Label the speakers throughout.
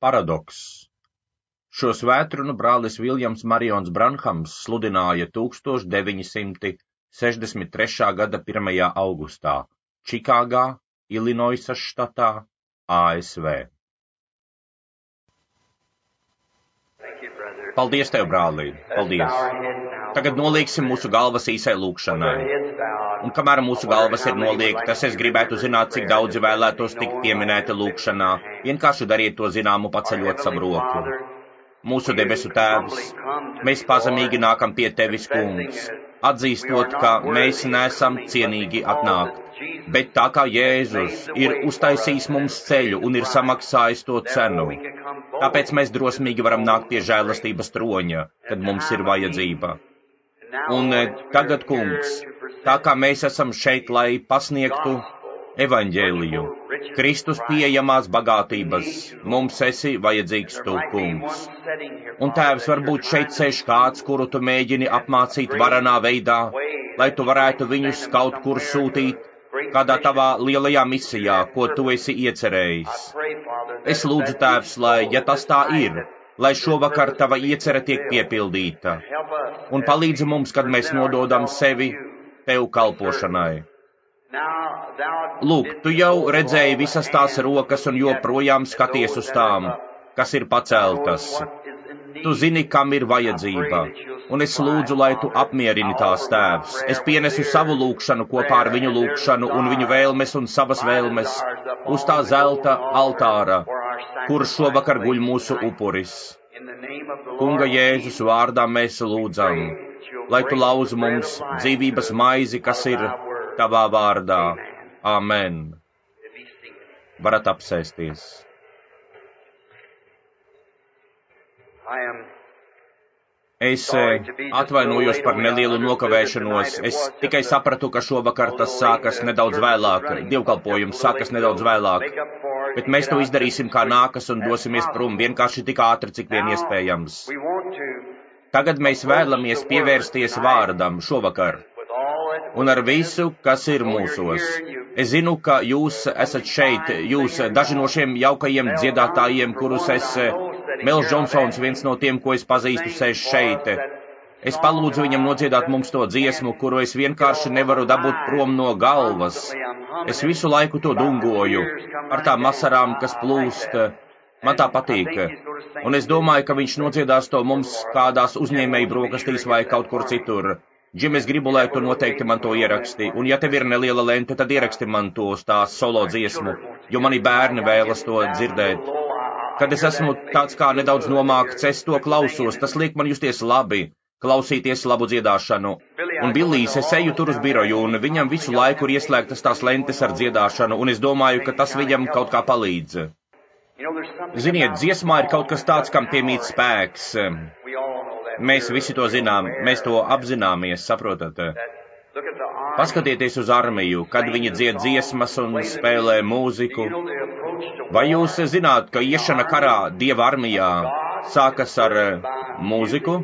Speaker 1: Paradoks. Šo svētkrunu brālis Viljams Marions Branhams sludināja 1963. gada 1. augustā Čikāgā, Ilinoisas štatā, ASV. Paldies tev, brālī, paldies. Tagad nolieksim mūsu galvas īsai lūkšanai. Un kamēr mūsu galvas ir noliektas, es gribētu zināt, cik daudzi vēlētos tikt pieminēti lūkšanā. Vienkārši dariet to zināmu, paceļot savu roku. Mūsu debesu Tēvs, mēs pazemīgi nākam pie Tevis, Kungs, atzīstot, ka mēs neesam cienīgi atnākt. Bet tā kā Jēzus ir uztaisījis mums ceļu un ir samaksājis to cenu, tāpēc mēs drosmīgi varam nākt pie žēlastības troņa, kad mums ir vajadzība. Un tagad, Kungs, tā kā mēs esam šeit, lai pasniegtu evaņģēliju, Kristus pieejamās bagātības, mums esi vajadzīgs tu, Kungs. Un Tēvs, varbūt šeit sēž kāds, kuru tu mēģini apmācīt varanā veidā, lai tu varētu viņus kaut kur sūtīt, kādā tavā lielajā misijā, ko tu esi iecerējis. Es lūdzu, Tēvs, lai, ja tas tā ir, lai šovakar tava iecere tiek piepildīta, un palīdzi mums, kad mēs nododam sevi tev kalpošanai. Lūk, tu jau redzēji visas tās rokas un joprojām skaties uz tām, kas ir paceltas. Tu zini, kam ir vajadzība, un es lūdzu, lai tu apmierini tās, Tēvs. Es pienesu savu lūkšanu kopā ar viņu lūkšanu un viņu vēlmes un savas vēlmes uz tā zelta altāra, kur šovakar guļ mūsu upuris. Kunga Jēzus vārdā mēs lūdzam, lai tu lauzi mums dzīvības maizi, kas ir tavā vārdā. Āmen. Varat apsēsties. Es atvainojos par nelielu nokavēšanos. Es tikai sapratu, ka šovakar tas sākas nedaudz vēlāk, dievkalpojums sākas nedaudz vēlāk, bet mēs to izdarīsim kā nākas un dosimies prom vienkārši tik ātri, cik vien iespējams. Tagad mēs vēlamies pievērsties vārdam šovakar un ar visu, kas ir mūsos. Es zinu, ka jūs esat šeit, jūs daži no šiem jaukajiem dziedātājiem, kurus es, Mels Džonsons, viens no tiem, ko es pazīstu, sēž šeit. Es palūdzu viņam nodziedāt mums to dziesmu, kuru es vienkārši nevaru dabūt prom no galvas. Es visu laiku to dungoju, ar tām asarām, kas plūst. Man tā patīk. Un es domāju, ka viņš nodziedās to mums kādās uzņēmēju brokastīs vai kaut kur citur. Džim, es gribu, lai tu noteikti man to ieraksti, un ja tev ir neliela lente, tad ieraksti man to tās solo dziesmu, jo mani bērni vēlas to dzirdēt. Kad es esmu tāds kā nedaudz nomākts, es to klausos, tas liek man justies labi, klausīties labu dziedāšanu. Un Billijs, es eju tur uz biroju, un viņam visu laiku ir ieslēgtas tās lentes ar dziedāšanu, un es domāju, ka tas viņam kaut kā palīdz. Ziniet, dziesmā ir kaut kas tāds, kam piemīt spēks. Mēs visi to zinām, mēs to apzināmies, saprotat? Paskatieties uz armiju, kad viņi dzied dziesmas un spēlē mūziku. Vai jūs zināt, ka iešana karā Dieva armijā sākas ar mūziku?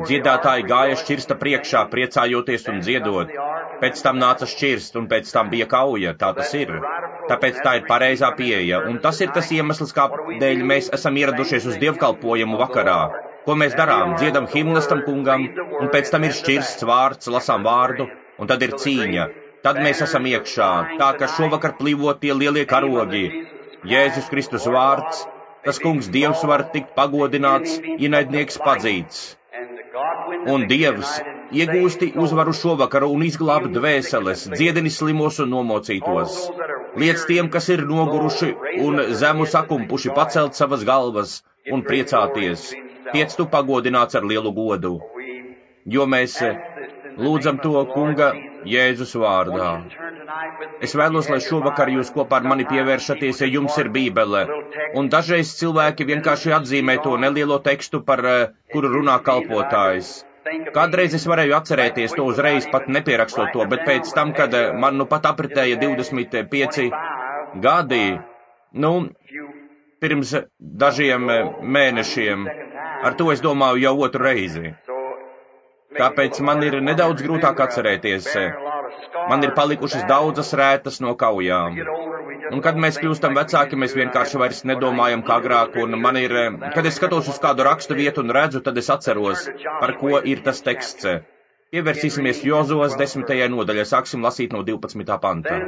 Speaker 1: Dziedātāji gāja šķirsta priekšā, priecājoties un dziedot. Pēc tam nāca šķirst, un pēc tam bija kauja, tā tas ir. Tāpēc tā ir pareizā pieeja, un tas ir tas iemesls, kādēļ mēs esam ieradušies uz dievkalpojumu vakarā. Ko mēs darām? Dziedam himnas tam kungam, un pēc tam ir šķirsts vārds, lasām vārdu, un tad ir cīņa. Tad mēs esam iekšā, tā ka šovakar plīvo tie lielie karogi. Jēzus Kristus vārds, tas kungs Dievs var tikt pagodināts, ienaidnieks padzīts. Un Dievs iegūsti uzvaru šovakaru un izglāb dvēseles, dziedini slimos un nomocītos. Liec tiem, kas ir noguruši un zemu sakumpuši, pacelt savas galvas un priecāties. Tiec tu pagodināts ar lielu godu, jo mēs lūdzam to kunga Jēzus vārdā. Es vēlos, lai šovakar jūs kopā ar mani pievēršaties, ja jums ir bībele, un dažreiz cilvēki vienkārši atzīmē to nelielo tekstu, par kuru runā kalpotājs. Kādreiz es varēju atcerēties to uzreiz, pat nepierakstot to, bet pēc tam, kad man nu pat apritēja 25 gadi, pirms dažiem mēnešiem, ar to es domāju jau otru reizi. Tāpēc man ir nedaudz grūtāk atcerēties. Man ir palikušas daudzas rētas no kaujām. Un kad mēs kļūstam vecāki, mēs vienkārši vairs nedomājam kā agrāk, un man ir, kad es skatos uz kādu rakstu vietu un redzu, tad es atceros, par ko ir tas teksts. Pievērsīsimies Jozuvas 10. nodaļai, sāksim lasīt no 12. panta.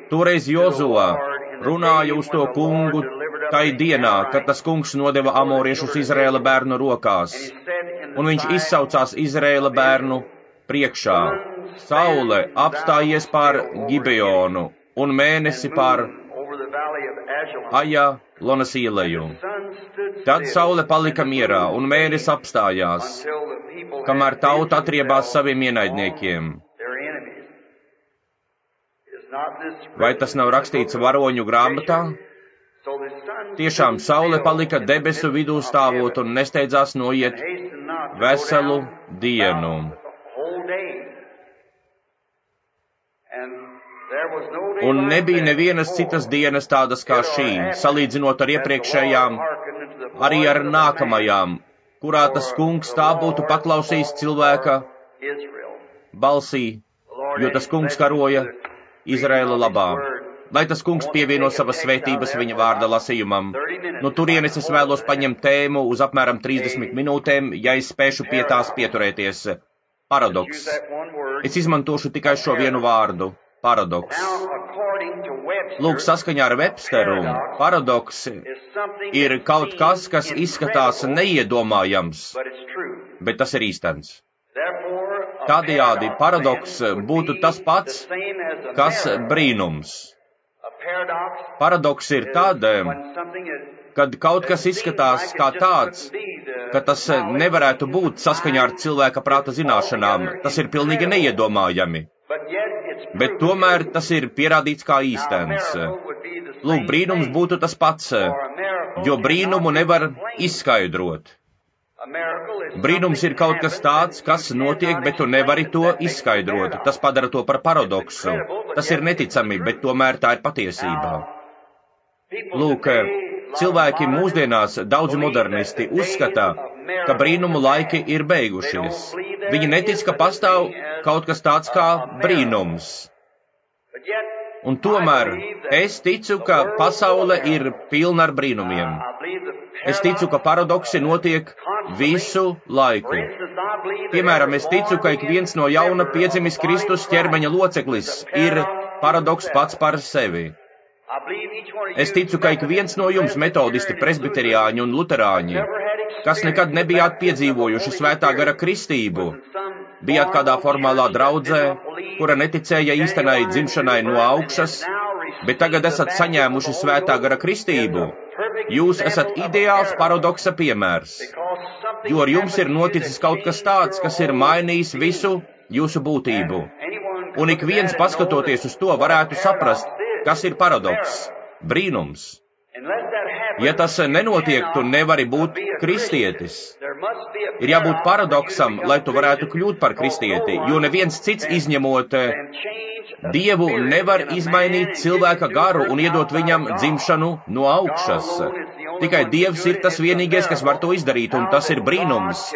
Speaker 1: Toreiz Jozuva runāja uz to kungu tai dienā, kad tas kungs nodeva amoriešus Izraēla bērnu rokās, un viņš izsaucās Izraēla bērnu priekšā. Saule apstājies pār Gibeonu un mēnesi pār Ajalonas ieleju. Tad saule palika mierā un mēnesis apstājās, kamēr tauta atriebās saviem ienaidniekiem. Vai tas nav rakstīts varoņu grāmatā? Tiešām saule palika debesu vidū stāvot un nesteidzās noiet veselu dienu. Un nebija nevienas citas dienas tādas kā šī, salīdzinot ar iepriekšējām, arī ar nākamajām, kurā tas kungs tā būtu paklausījis cilvēka balsī, jo tas kungs karoja Izraēla labā. Lai tas kungs pievieno savas svētības viņa vārda lasījumam. No turienes es vēlos paņemt tēmu uz apmēram 30 minūtēm, ja es spēšu pie tās pieturēties. Paradoks. Es izmantošu tikai šo vienu vārdu. Paradoks. Lūk, saskaņā ar Websteru, paradoks ir kaut kas, kas izskatās neiedomājams, bet tas ir īstens. Tādējādi paradoks būtu tas pats, kas brīnums. Paradoks ir tad, kad kaut kas izskatās kā tāds, ka tas nevarētu būt saskaņā ar cilvēka prāta zināšanām. Tas ir pilnīgi neiedomājami. Bet tomēr tas ir pierādīts kā īstens. Lūk, brīnums būtu tas pats, jo brīnumu nevar izskaidrot. Brīnums ir kaut kas tāds, kas notiek, bet tu nevari to izskaidrot. Tas padara to par paradoksu. Tas ir neticami, bet tomēr tā ir patiesība. Lūk, cilvēki mūsdienās, daudzi modernisti, uzskata, ka brīnumu laiki ir beigušies. Viņi netic, ka pastāv kaut kas tāds kā brīnums. Un tomēr es ticu, ka pasaule ir pilna ar brīnumiem. Es ticu, ka paradoksi notiek visu laiku. Piemēram, es ticu, ka ik viens no jauna piedzimis Kristus ķermeņa loceklis ir paradoks pats par sevi. Es ticu, ka ik viens no jums, metodisti, presbiteriāņi un luterāņi, kas nekad nebijāt piedzīvojuši svētā gara kristību, bijāt kādā formālā draudzē, kura neticēja īstenai dzimšanai no augšas, bet tagad esat saņēmuši svētā gara kristību. Jūs esat ideāls paradoksa piemērs, jo ar jums ir noticis kaut kas tāds, kas ir mainījis visu jūsu būtību. Un ik viens, paskatoties uz to, varētu saprast, kas ir paradoks, brīnums. Ja tas nenotiek, tu nevari būt kristietis. Ir jābūt paradoksam, lai tu varētu kļūt par kristieti, jo neviens cits izņemot Dievu nevar izmainīt cilvēka garu un iedot viņam dzimšanu no augšas. Tikai Dievs ir tas vienīgais, kas var to izdarīt, un tas ir brīnums.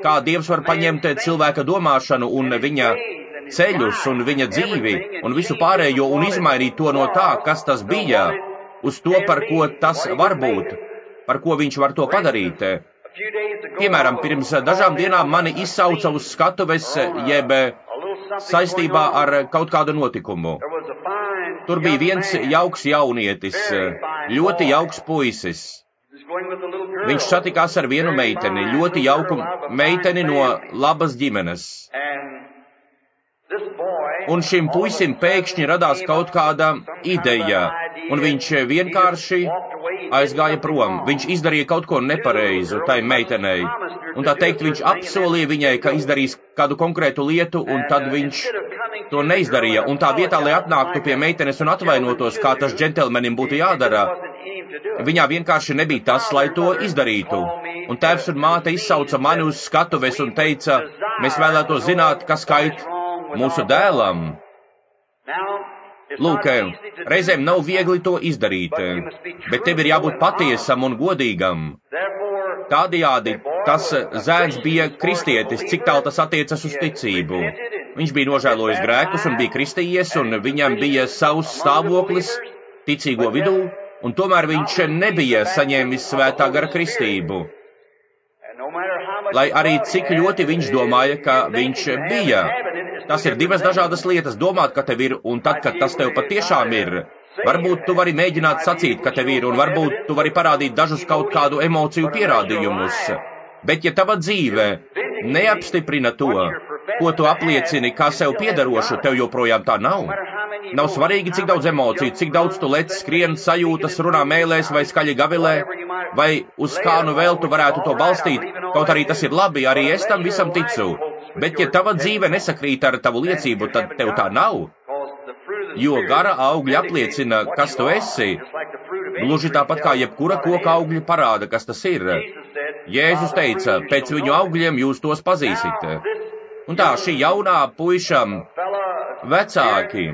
Speaker 1: Kā Dievs var paņemt cilvēka domāšanu un viņa ceļus un viņa dzīvi un visu pārējo un izmainīt to no tā, kas tas bija, uz to, par ko tas var būt, par ko viņš var to padarīt. Piemēram, pirms dažām dienām mani izsauca uz skatuves, jeb saistībā ar kaut kādu notikumu. Tur bija viens jauks jaunietis, ļoti jauks puisis. Viņš satikās ar vienu meiteni, ļoti jauku meiteni no labas ģimenes. Un šim puisim pēkšņi radās kaut kāda ideja, un viņš vienkārši aizgāja prom. Viņš izdarīja kaut ko nepareizu tai meitenei, un tā teikt, viņš apsolīja viņai, ka izdarīs kādu konkrētu lietu, un tad viņš to neizdarīja. Un tā vietā, lai atnāktu pie meitenes un atvainotos, kā tas džentelmenim būtu jādara, viņā vienkārši nebija tas, lai to izdarītu. Un tēvs un māte izsauca mani uz skatuves un teica, mēs vēlētos zināt, kas kait mūsu dēlam. Lūk, reizēm nav viegli to izdarīt, bet tev ir jābūt patiesam un godīgam. Tādējādi tas zēns bija kristietis, cik tālu tas attiecas uz ticību. Viņš bija nožēlojis grēkus un bija kristījies, un viņam bija savs stāvoklis ticīgo vidū, un tomēr viņš nebija saņēmis svētā gara kristību. Lai arī cik ļoti viņš domāja, ka viņš bija. Tas ir divas dažādas lietas, domāt, ka tev ir, un tad, kad tas tev patiešām ir. Varbūt tu vari mēģināt sacīt, ka tev ir, un varbūt tu vari parādīt dažus kaut kādu emociju pierādījumus. Bet ja tava dzīve neapstiprina to, ko tu apliecini kā sev piedarošu, tev joprojām tā nav. Nav svarīgi, cik daudz emociju, cik daudz tu lec, skrien, sajūtas, runā mēlēs vai skaļi gavilē, vai uz kā nu vēl tu varētu to balstīt, kaut arī tas ir labi, arī es tam visam ticu. Bet ja tava dzīve nesakrīt ar tavu liecību, tad tev tā nav. Jo gara augļi apliecina, kas tu esi. Gluži tāpat kā jebkura koka augļi parāda, kas tas ir. Jēzus teica, pēc viņu augļiem jūs tos pazīsit. Un tā, šī jaunā puiša vecāki,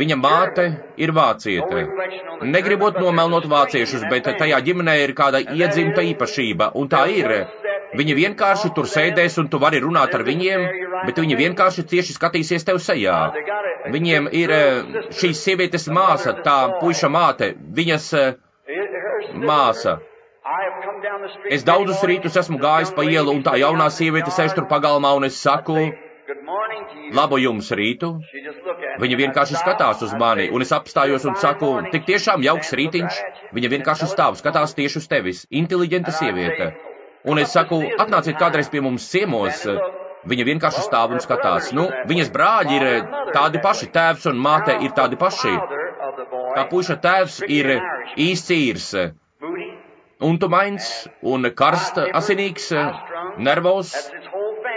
Speaker 1: viņa māte ir vāciete. Negribot nomelnot vāciešus, bet tajā ģimenē ir kāda iedzimta īpašība, un tā ir. Viņi vienkārši tur sēdēs, un tu vari runāt ar viņiem, bet viņi vienkārši cieši skatīsies tev sejā. Viņiem ir šīs sievietes māsa, tā puiša māte, viņas māsa. Es daudzus rītus esmu gājis pa ielu, un tā jaunā sieviete sēž tur pagalmā, un es saku, labu jums rītu. Viņa vienkārši skatās uz mani, un es apstājos un saku, tik tiešām jauks rītiņš. Viņa vienkārši stāv, skatās tieši uz tevis, inteliģenta sieviete. Un es saku, atnāciet kādreiz pie mums ciemos. Viņa vienkārši stāv un skatās. Nu, viņas brāļi ir tādi paši, tēvs un māte ir tādi paši. Tā puiša tēvs ir īsts īrs, untumains un karsta asinīgs, nervos.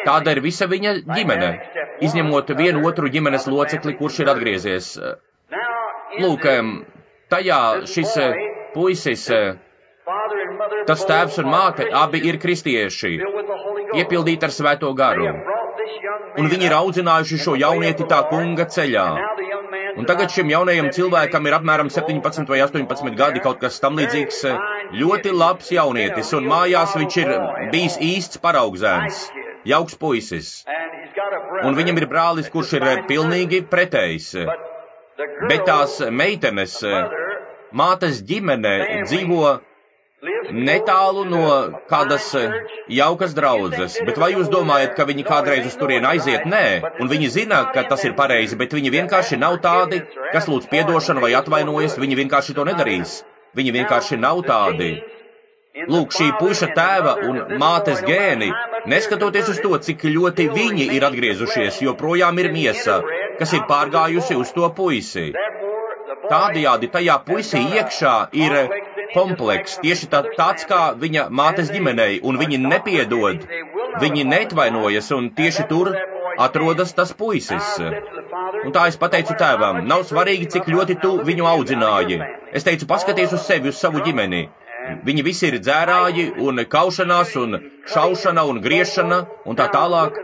Speaker 1: Tāda ir visa viņa ģimene, izņemot vienu otru ģimenes locekli, kurš ir atgriezies. Lūk, tajā šis puisis, tas tēvs un māte, abi ir kristieši, iepildīti ar svēto garu. Un viņi ir audzinājuši šo jaunieti tā kunga ceļā. Un tagad šim jaunajam cilvēkam ir apmēram 17 vai 18 gadi, kaut kas tam līdzīgs, ļoti labs jaunietis, un mājās viņš ir bijis īsts paraugzēns, jauks puisis. Un viņam ir brālis, kurš ir pilnīgi pretējs. Bet tās meitenes, mātes ģimene dzīvo netālu no kādas jaukas draudzes, bet vai jūs domājat, ka viņi kādreiz uz turieni aiziet? Nē, un viņi zina, ka tas ir pareizi, bet viņi vienkārši nav tādi, kas lūdz piedošanu vai atvainojas, viņi vienkārši to nedarīs. Viņi vienkārši nav tādi. Lūk, šī puiša tēva un mātes gēni, neskatoties uz to, cik ļoti viņi ir atgriezušies, joprojām ir miesa, kas ir pārgājusi uz to puisi. Tādējādi tajā puisī iekšā ir kompleks, tieši tāds kā viņa mātes ģimenei, un viņi nepiedod, viņi neatvainojas, un tieši tur atrodas tas puisis. Un tā es pateicu tēvam, nav svarīgi, cik ļoti tu viņu audzināji. Es teicu, paskaties uz sevi, uz savu ģimeni. Viņi visi ir dzērāji, un kaušanās, un šaušana, un griešana, un tā tālāk.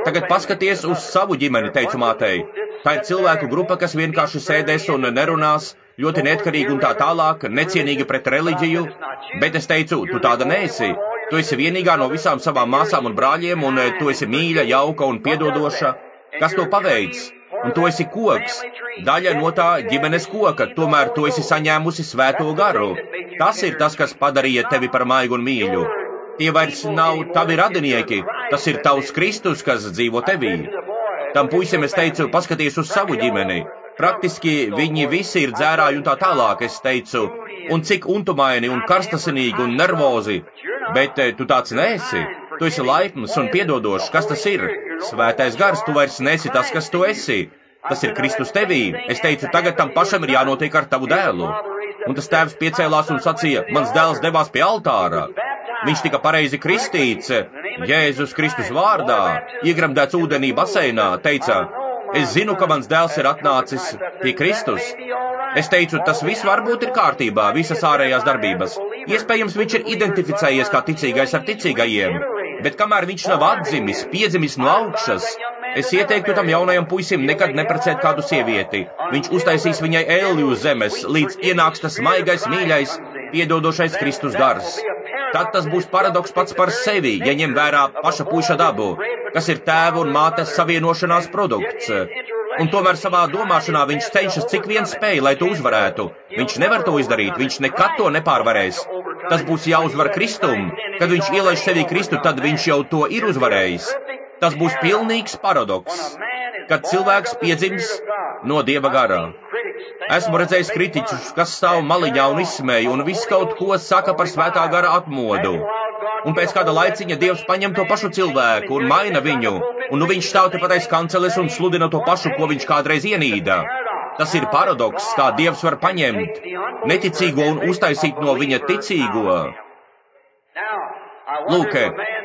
Speaker 1: Tagad paskaties uz savu ģimeni, teicu mātei. Tā ir cilvēku grupa, kas vienkārši sēdēs un nerunās, ļoti neatkarīgi un tā tālāk, necienīgi pret reliģiju, bet es teicu, tu tāda neesi. Tu esi vienīgā no visām savām māsām un brāļiem, un tu esi mīļa, jauka un piedodoša. Kas to paveic? Un tu esi koks, daļa no tā ģimenes koka, tomēr tu esi saņēmusi svēto garu. Tas ir tas, kas padarīja tevi par maigu un mīļu. Tie vairs nav tavi radinieki, tas ir tavs Kristus, kas dzīvo tevī. Tam puisim es teicu, paskaties uz savu ģimeni. Praktiski viņi visi ir dzērāji un tā tālāk, es teicu, un cik untumaini un karstasinīgi un nervozi, bet tu tāds neesi. Tu esi laipns un piedodošs, kas tas ir? Svētais gars, tu vairs neesi tas, kas tu esi. Tas ir Kristus tevī. Es teicu, tagad tam pašam ir jānotiek ar tavu dēlu. Un tas tēvs piecēlās un sacīja, mans dēls devās pie altāra. Viņš tika pareizi kristīts, Jēzus Kristus vārdā, iegremdēts ūdenī baseinā, teica, es zinu, ka mans dēls ir atnācis pie Kristus. Es teicu, tas viss varbūt ir kārtībā, visas ārējās darbības. Iespējams, viņš ir identificējies kā ticīgais ar ticīgajiem, bet kamēr viņš nav atdzimis, piedzimis no augšas, es ieteiktu tam jaunajam puisim nekad neprecēt kādu sievieti. Viņš uztaisīs viņai elli uz zemes, līdz ienāks tas maigais, mīļais, piedodošais Kristus gars. tad tas būs paradoks pats par sevi, ja ņem vērā paša puiša dabu, kas ir tēva un mātes savienošanās produkts. Un tomēr savā domāšanā viņš cenšas cik vien spēj, lai to uzvarētu. Viņš nevar to izdarīt, viņš nekad to nepārvarēs. Tas būs jāuzvar Kristum. Kad viņš ielaiž sevī Kristu, tad viņš jau to ir uzvarējis. Tas būs pilnīgs paradoks, kad cilvēks piedzims no Dieva garā. Esmu redzējis kritiķus, kas stāv maliņā un izsmēja un visu kaut ko saka par svētā gara atmodu. Un pēc kāda laiciņa Dievs paņem to pašu cilvēku un maina viņu, un nu viņš stāv tepat aiz kanceles un sludina to pašu, ko viņš kādreiz ienīda. Tas ir paradoks, kā Dievs var paņemt neticīgo un uztaisīt no viņa ticīgo. Lūk,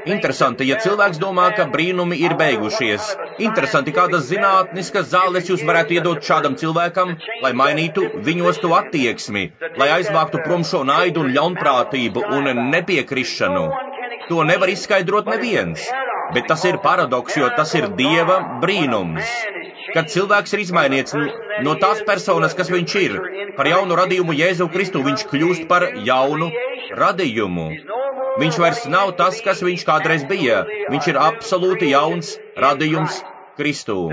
Speaker 1: interesanti, ja cilvēks domā, ka brīnumi ir beigušies. Interesanti, kādas zinātniskas zāles jūs varētu iedot šādam cilvēkam, lai mainītu viņos to attieksmi, lai aizvāktu prom šo naidu un ļaunprātību un nepiekrišanu. To nevar izskaidrot neviens, bet tas ir paradoks, jo tas ir Dieva brīnums. Kad cilvēks ir izmainīts no tās personas, kas viņš ir, par jaunu radījumu Jēzu Kristu, viņš kļūst par jaunu radījumu. Viņš vairs nav tas, kas viņš kādreiz bija. Viņš ir absolūti jauns radījums Kristū.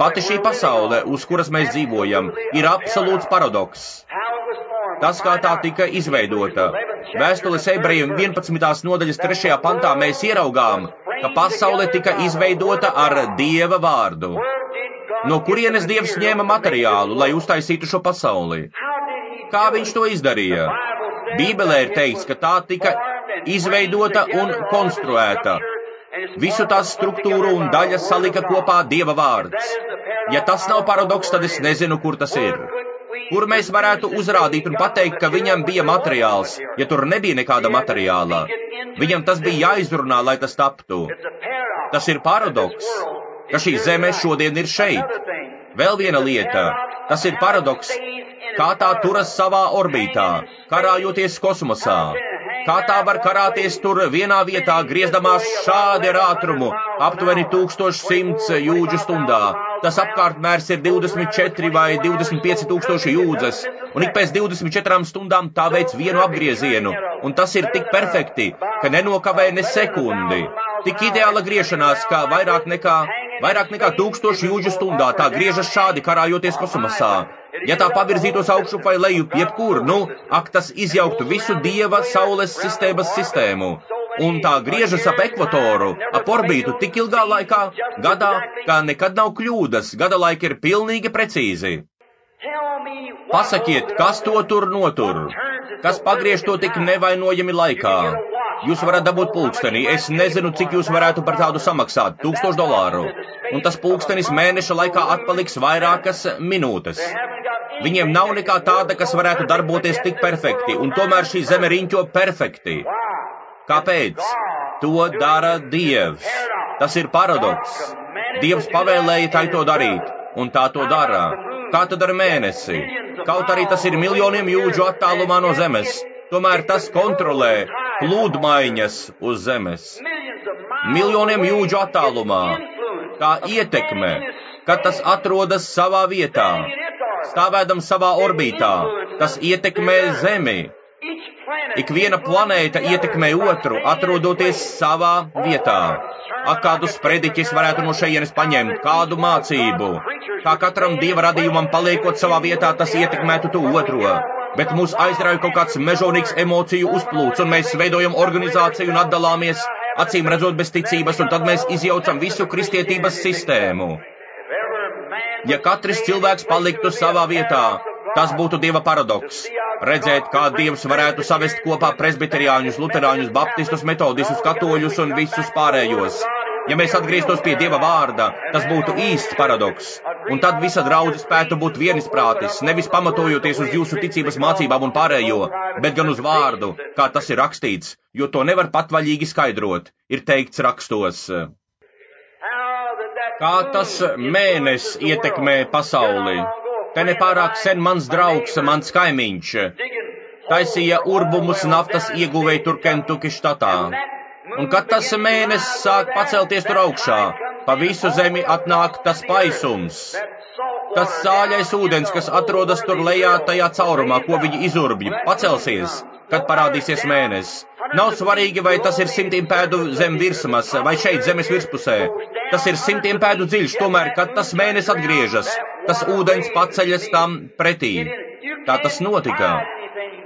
Speaker 1: Pati šī pasaule, uz kuras mēs dzīvojam, ir absolūts paradoks. Tas, kā tā tika izveidota. Vēstules ebrejiem 11. nodaļas 3. pantā mēs ieraugām, ka pasaule tika izveidota ar Dieva vārdu. No kurienes Dievs ņēma materiālu, lai uztaisītu šo pasauli? Kā viņš to izdarīja? Bībelē ir teikts, ka tā tika izveidota un konstruēta. Visu tās struktūru un daļas salika kopā Dieva vārds. Ja tas nav paradoks, tad es nezinu, kur tas ir. Kur mēs varētu uzrādīt un pateikt, ka viņam bija materiāls, ja tur nebija nekāda materiāla. Viņam tas bija jāizrunā, lai tas taptu. Tas ir paradoks, ka šī zeme šodien ir šeit. Vēl viena lieta, tas ir paradoks, kā tā turas savā orbītā, karājoties kosmosā. Kā tā var karāties tur vienā vietā, griezdamās šādi ar ātrumu, aptuveni 1100 jūdžu stundā. Tas apkārtmērs ir 24 vai 25 tūkstoši jūdzes, un ik pēc 24 stundām tā veic vienu apgriezienu, un tas ir tik perfekti, ka nenokavē ne sekundi. Tik ideāla griešanās, kā vairāk nekā 1000 jūdžu stundā, tā griežas šādi, karājoties kosmosā. Ja tā pavirzītos augšu vai leju jebkur, tas izjauktu visu Dieva saules sistēmas sistēmu. Un tā griežas ap ekvatoru, ap orbītu tik ilgā laikā, gadā, kā nekad nav kļūdas, gada laika ir pilnīgi precīzi. Pasakiet, kas to tur notur? Kas pagriež to tik nevainojami laikā? Jūs varat dabūt pulksteni, es nezinu, cik jūs varētu par tādu samaksāt, $1000. Un tas pulkstenis mēneša laikā atpaliks vairākas minūtes. Viņiem nav nekā tāda, kas varētu darboties tik perfekti, un tomēr šī zeme riņķo perfekti. Kāpēc? To dara Dievs. Tas ir paradoks. Dievs pavēlēja tai to darīt, un tā to dara. Kā tad ar mēnesi? Kaut arī tas ir miljoniem jūdžu attālumā no zemes, tomēr tas kontrolē plūdmaiņas uz zemes. Miljoniem jūdžu attālumā. Tā ietekme, kad tas atrodas savā vietā, stāvēdam savā orbītā, tas ietekmē Zemi. Ik viena planēta ietekmē otru, atrodoties savā vietā. Ak, kādus prediķis varētu no šejienes paņemt, kādu mācību. Kā katram Dieva radījumam paliekot savā vietā, tas ietekmētu to otro. Bet mūs aizrauja kaut kāds mežonīgs emociju uzplūds, un mēs veidojam organizāciju un atdalāmies, acīm redzot bez ticības, un tad mēs izjaucam visu kristietības sistēmu. Ja katrs cilvēks paliktu savā vietā, tas būtu Dieva paradoks. Redzēt, kā Dievs varētu savest kopā presbiteriāņus, luterāņus, baptistus, metodistus, katoļus un visus pārējos. Ja mēs atgrieztos pie Dieva vārda, tas būtu īsts paradoks. Un tad visa draudze spētu būt vienisprātis, nevis pamatojoties uz jūsu ticības mācībām un pārējo, bet gan uz vārdu, kā tas ir rakstīts, jo to nevar patvaļīgi skaidrot, ir teikts rakstos. Kā tas mēnesis ietekmē pasauli? Te nepārāk sen mans draugs, mans kaimiņš, taisīja urbumus naftas ieguvēja tur Kentuki štatā. Un kad tas mēnesis sāk pacelties tur augšā, pa visu zemi atnāk tas paisums. Tas sāļais ūdens, kas atrodas tur lejā tajā caurumā, ko viņi izurbj, pacelsies, kad parādīsies mēnesis. Nav svarīgi, vai tas ir 100 pēdu zem virsmas, vai šeit zemes virspusē. Tas ir 100 pēdu dziļš, tomēr, kad tas mēnesis atgriežas, tas ūdens paceļas tam pretī. Tā tas notika.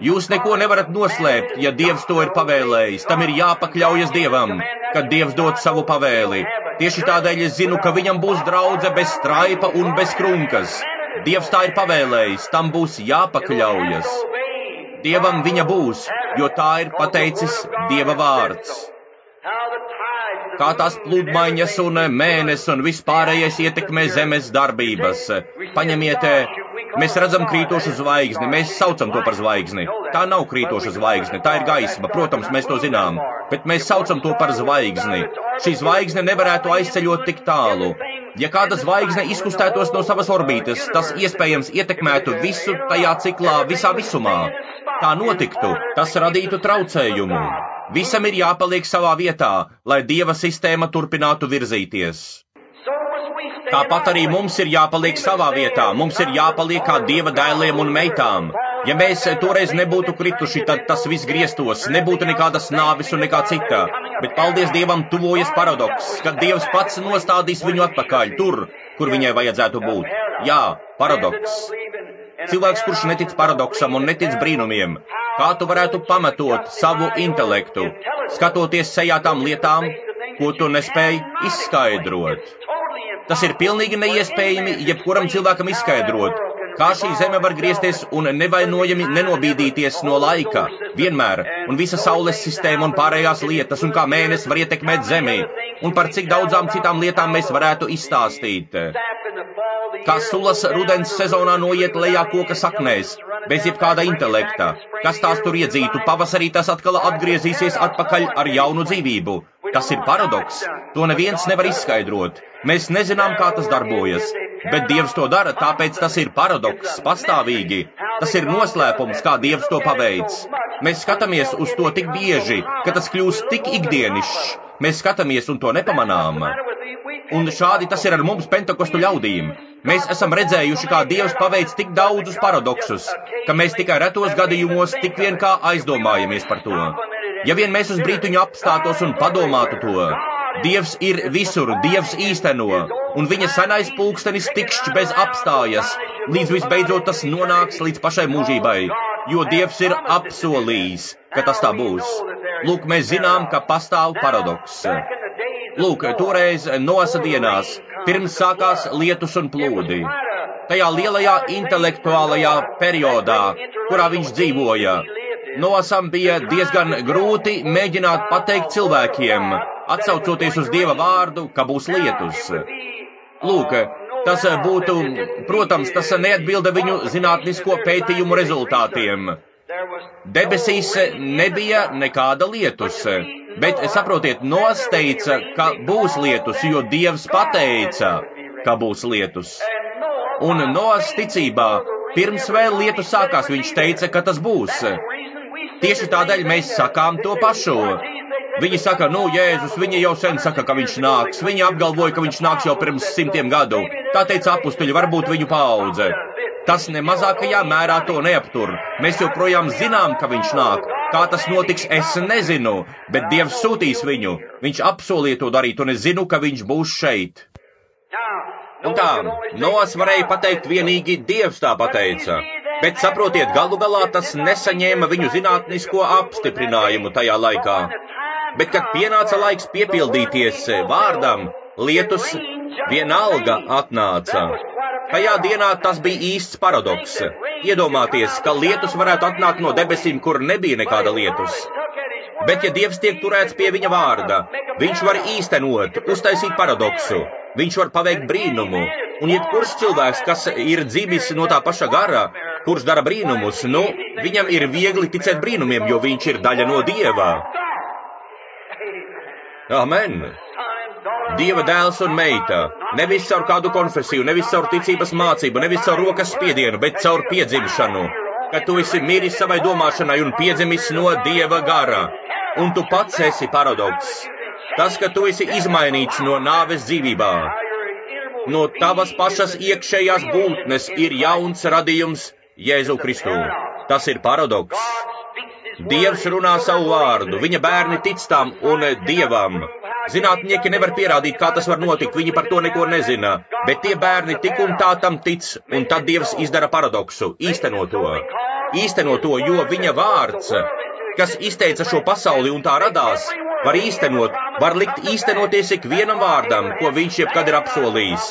Speaker 1: Jūs neko nevarat noslēpt, ja Dievs to ir pavēlējis. Tam ir jāpakļaujas Dievam, kad Dievs dod savu pavēli. Tieši tādēļ es zinu, ka viņam būs draudze bez straipa un bez krunkas. Dievs tā ir pavēlējis, tam būs jāpakļaujas. Dievam viņa būs, jo tā ir pateicis Dieva vārds. Kā tās pludmaiņas un mēnesis un vispārējais ietekmē zemes darbības. Paņemiet, mēs redzam krītošu zvaigzni, mēs saucam to par zvaigzni. Tā nav krītoša zvaigzne, tā ir gaisma, protams, mēs to zinām, bet mēs saucam to par zvaigzni. Šī zvaigzne nevarētu aizceļot tik tālu. Ja kāda zvaigzne izkustētos no savas orbītes, tas iespējams ietekmētu visu tajā ciklā, visā visumā. Tā notiktu, tas radītu traucējumu. Visam ir jāpaliek savā vietā, lai Dieva sistēma turpinātu virzīties. Tāpat arī mums ir jāpaliek savā vietā, mums ir jāpaliek kā Dieva dēliem un meitām. Ja mēs toreiz nebūtu krituši, tad tas viss griestos, nebūtu nekādas nāvis un nekā cita. Bet paldies Dievam tuvojas paradoks, kad Dievs pats nostādīs viņu atpakaļ tur, kur viņai vajadzētu būt. Jā, paradoks. Cilvēks, kurš netic paradoksam un netic brīnumiem, kā tu varētu pamatot savu intelektu, skatoties sejā tām lietām, ko tu nespēji izskaidrot? Tas ir pilnīgi neiespējami jebkuram cilvēkam izskaidrot, kā šī zeme var griezties un nevainojami nenobīdīties no laika, vienmēr, un visa saules sistēma un pārējās lietas, un kā mēnesis var ietekmēt zemi, un par cik daudzām citām lietām mēs varētu izstāstīt. Kā sulas rudens sezonā noiet lejā koka saknēs, bez jebkāda intelekta, kas tās tur iedzītu, pavasarī tas atkal atgriezīsies atpakaļ ar jaunu dzīvību. Tas ir paradoks, to neviens nevar izskaidrot. Mēs nezinām, kā tas darbojas, bet Dievs to dara, tāpēc tas ir paradoks, pastāvīgi. Tas ir noslēpums, kā Dievs to paveic. Mēs skatāmies uz to tik bieži, ka tas kļūst tik ikdienišs. Mēs skatāmies un to nepamanām. Un šādi tas ir ar mums pentekostu ļaudīm. Mēs esam redzējuši, kā Dievs paveic tik daudzus paradoksus, ka mēs tikai retos gadījumos tik vien kā aizdomājamies par to. Ja vien mēs uz brītiņu apstātos un padomātu to, Dievs ir visur, Dievs īsteno, un viņa senais pulkstenis tikšķ bez apstājas, līdz visbeidzot tas nonāks līdz pašai mūžībai, jo Dievs ir apsolījis, ka tas tā būs. Lūk, mēs zinām, ka pastāv paradoks. Lūk, toreiz Noasa dienās, pirms sākās lietus un plūdi. Tajā lielajā intelektuālajā periodā, kurā viņš dzīvoja, Noasam bija diezgan grūti mēģināt pateikt cilvēkiem, atsaucoties uz Dieva vārdu, ka būs lietus. Lūk, tas būtu, protams, tas neatbilda viņu zinātnisko pētījumu rezultātiem. Debesīs nebija nekāda lietus, bet saprotiet, Noas teica, ka būs lietus, jo Dievs pateica, ka būs lietus. Un Noas ticībā, pirms vēl lietus sākās, viņš teica, ka tas būs. Tieši tādēļ mēs sakām to pašu. Viņi saka, Jēzus, viņi jau sen saka, ka viņš nāks. Viņi apgalvoja, ka viņš nāks jau pirms 100 gadu. Tā teica apustuļi, varbūt viņu paudze. Tas ne mazākajā mērā to neaptur. Mēs joprojām zinām, ka viņš nāk. Kā tas notiks, es nezinu, bet Dievs sūtīs viņu. Viņš apsolīja to darīt, un es zinu, ka viņš būs šeit. Un tā, Noas varēja pateikt vienīgi, Dievs tā pateica. Bet saprotiet, galu galā tas nesaņēma viņu zinātnisko apstiprinājumu tajā laikā. Bet, kad pienāca laiks piepildīties vārdam, lietus vienalga atnāca. Tajā dienā tas bija īsts paradoks. Iedomāties, ka lietus varētu atnākt no debesīm, kur nebija nekāda lietus. Bet, ja Dievs tiek turēts pie viņa vārda, viņš var īstenot, uztaisīt paradoksu. Viņš var paveikt brīnumu. Un jebkurš cilvēks, kas ir dzimis no tā paša gara, kurš dara brīnumus, viņam ir viegli ticēt brīnumiem, jo viņš ir daļa no Dieva. Amen. Dieva dēls un meita, nevis caur kādu konfesiju, nevis caur ticības mācību, nevis caur rokas spiedienu, bet caur piedzimšanu, ka tu esi miris savai domāšanai un piedzimis no Dieva gara. Un tu pats esi paradoks. Tas, ka tu esi izmainīts no nāves dzīvībā. No tavas pašas iekšējās būtnes ir jauns radījums Jēzu Kristu. Tas ir paradoks. Dievs runā savu vārdu, viņa bērni tic tam un Dievam. Zinātnieki nevar pierādīt, kā tas var notikt, viņi par to neko nezina, bet tie bērni tik un tā tam tic, un tad Dievs izdara paradoksu, īsteno to, jo viņa vārds, kas izteica šo pasauli un tā radās, var likt īstenoties ikvienam vārdam, ko viņš jebkad ir apsolījis.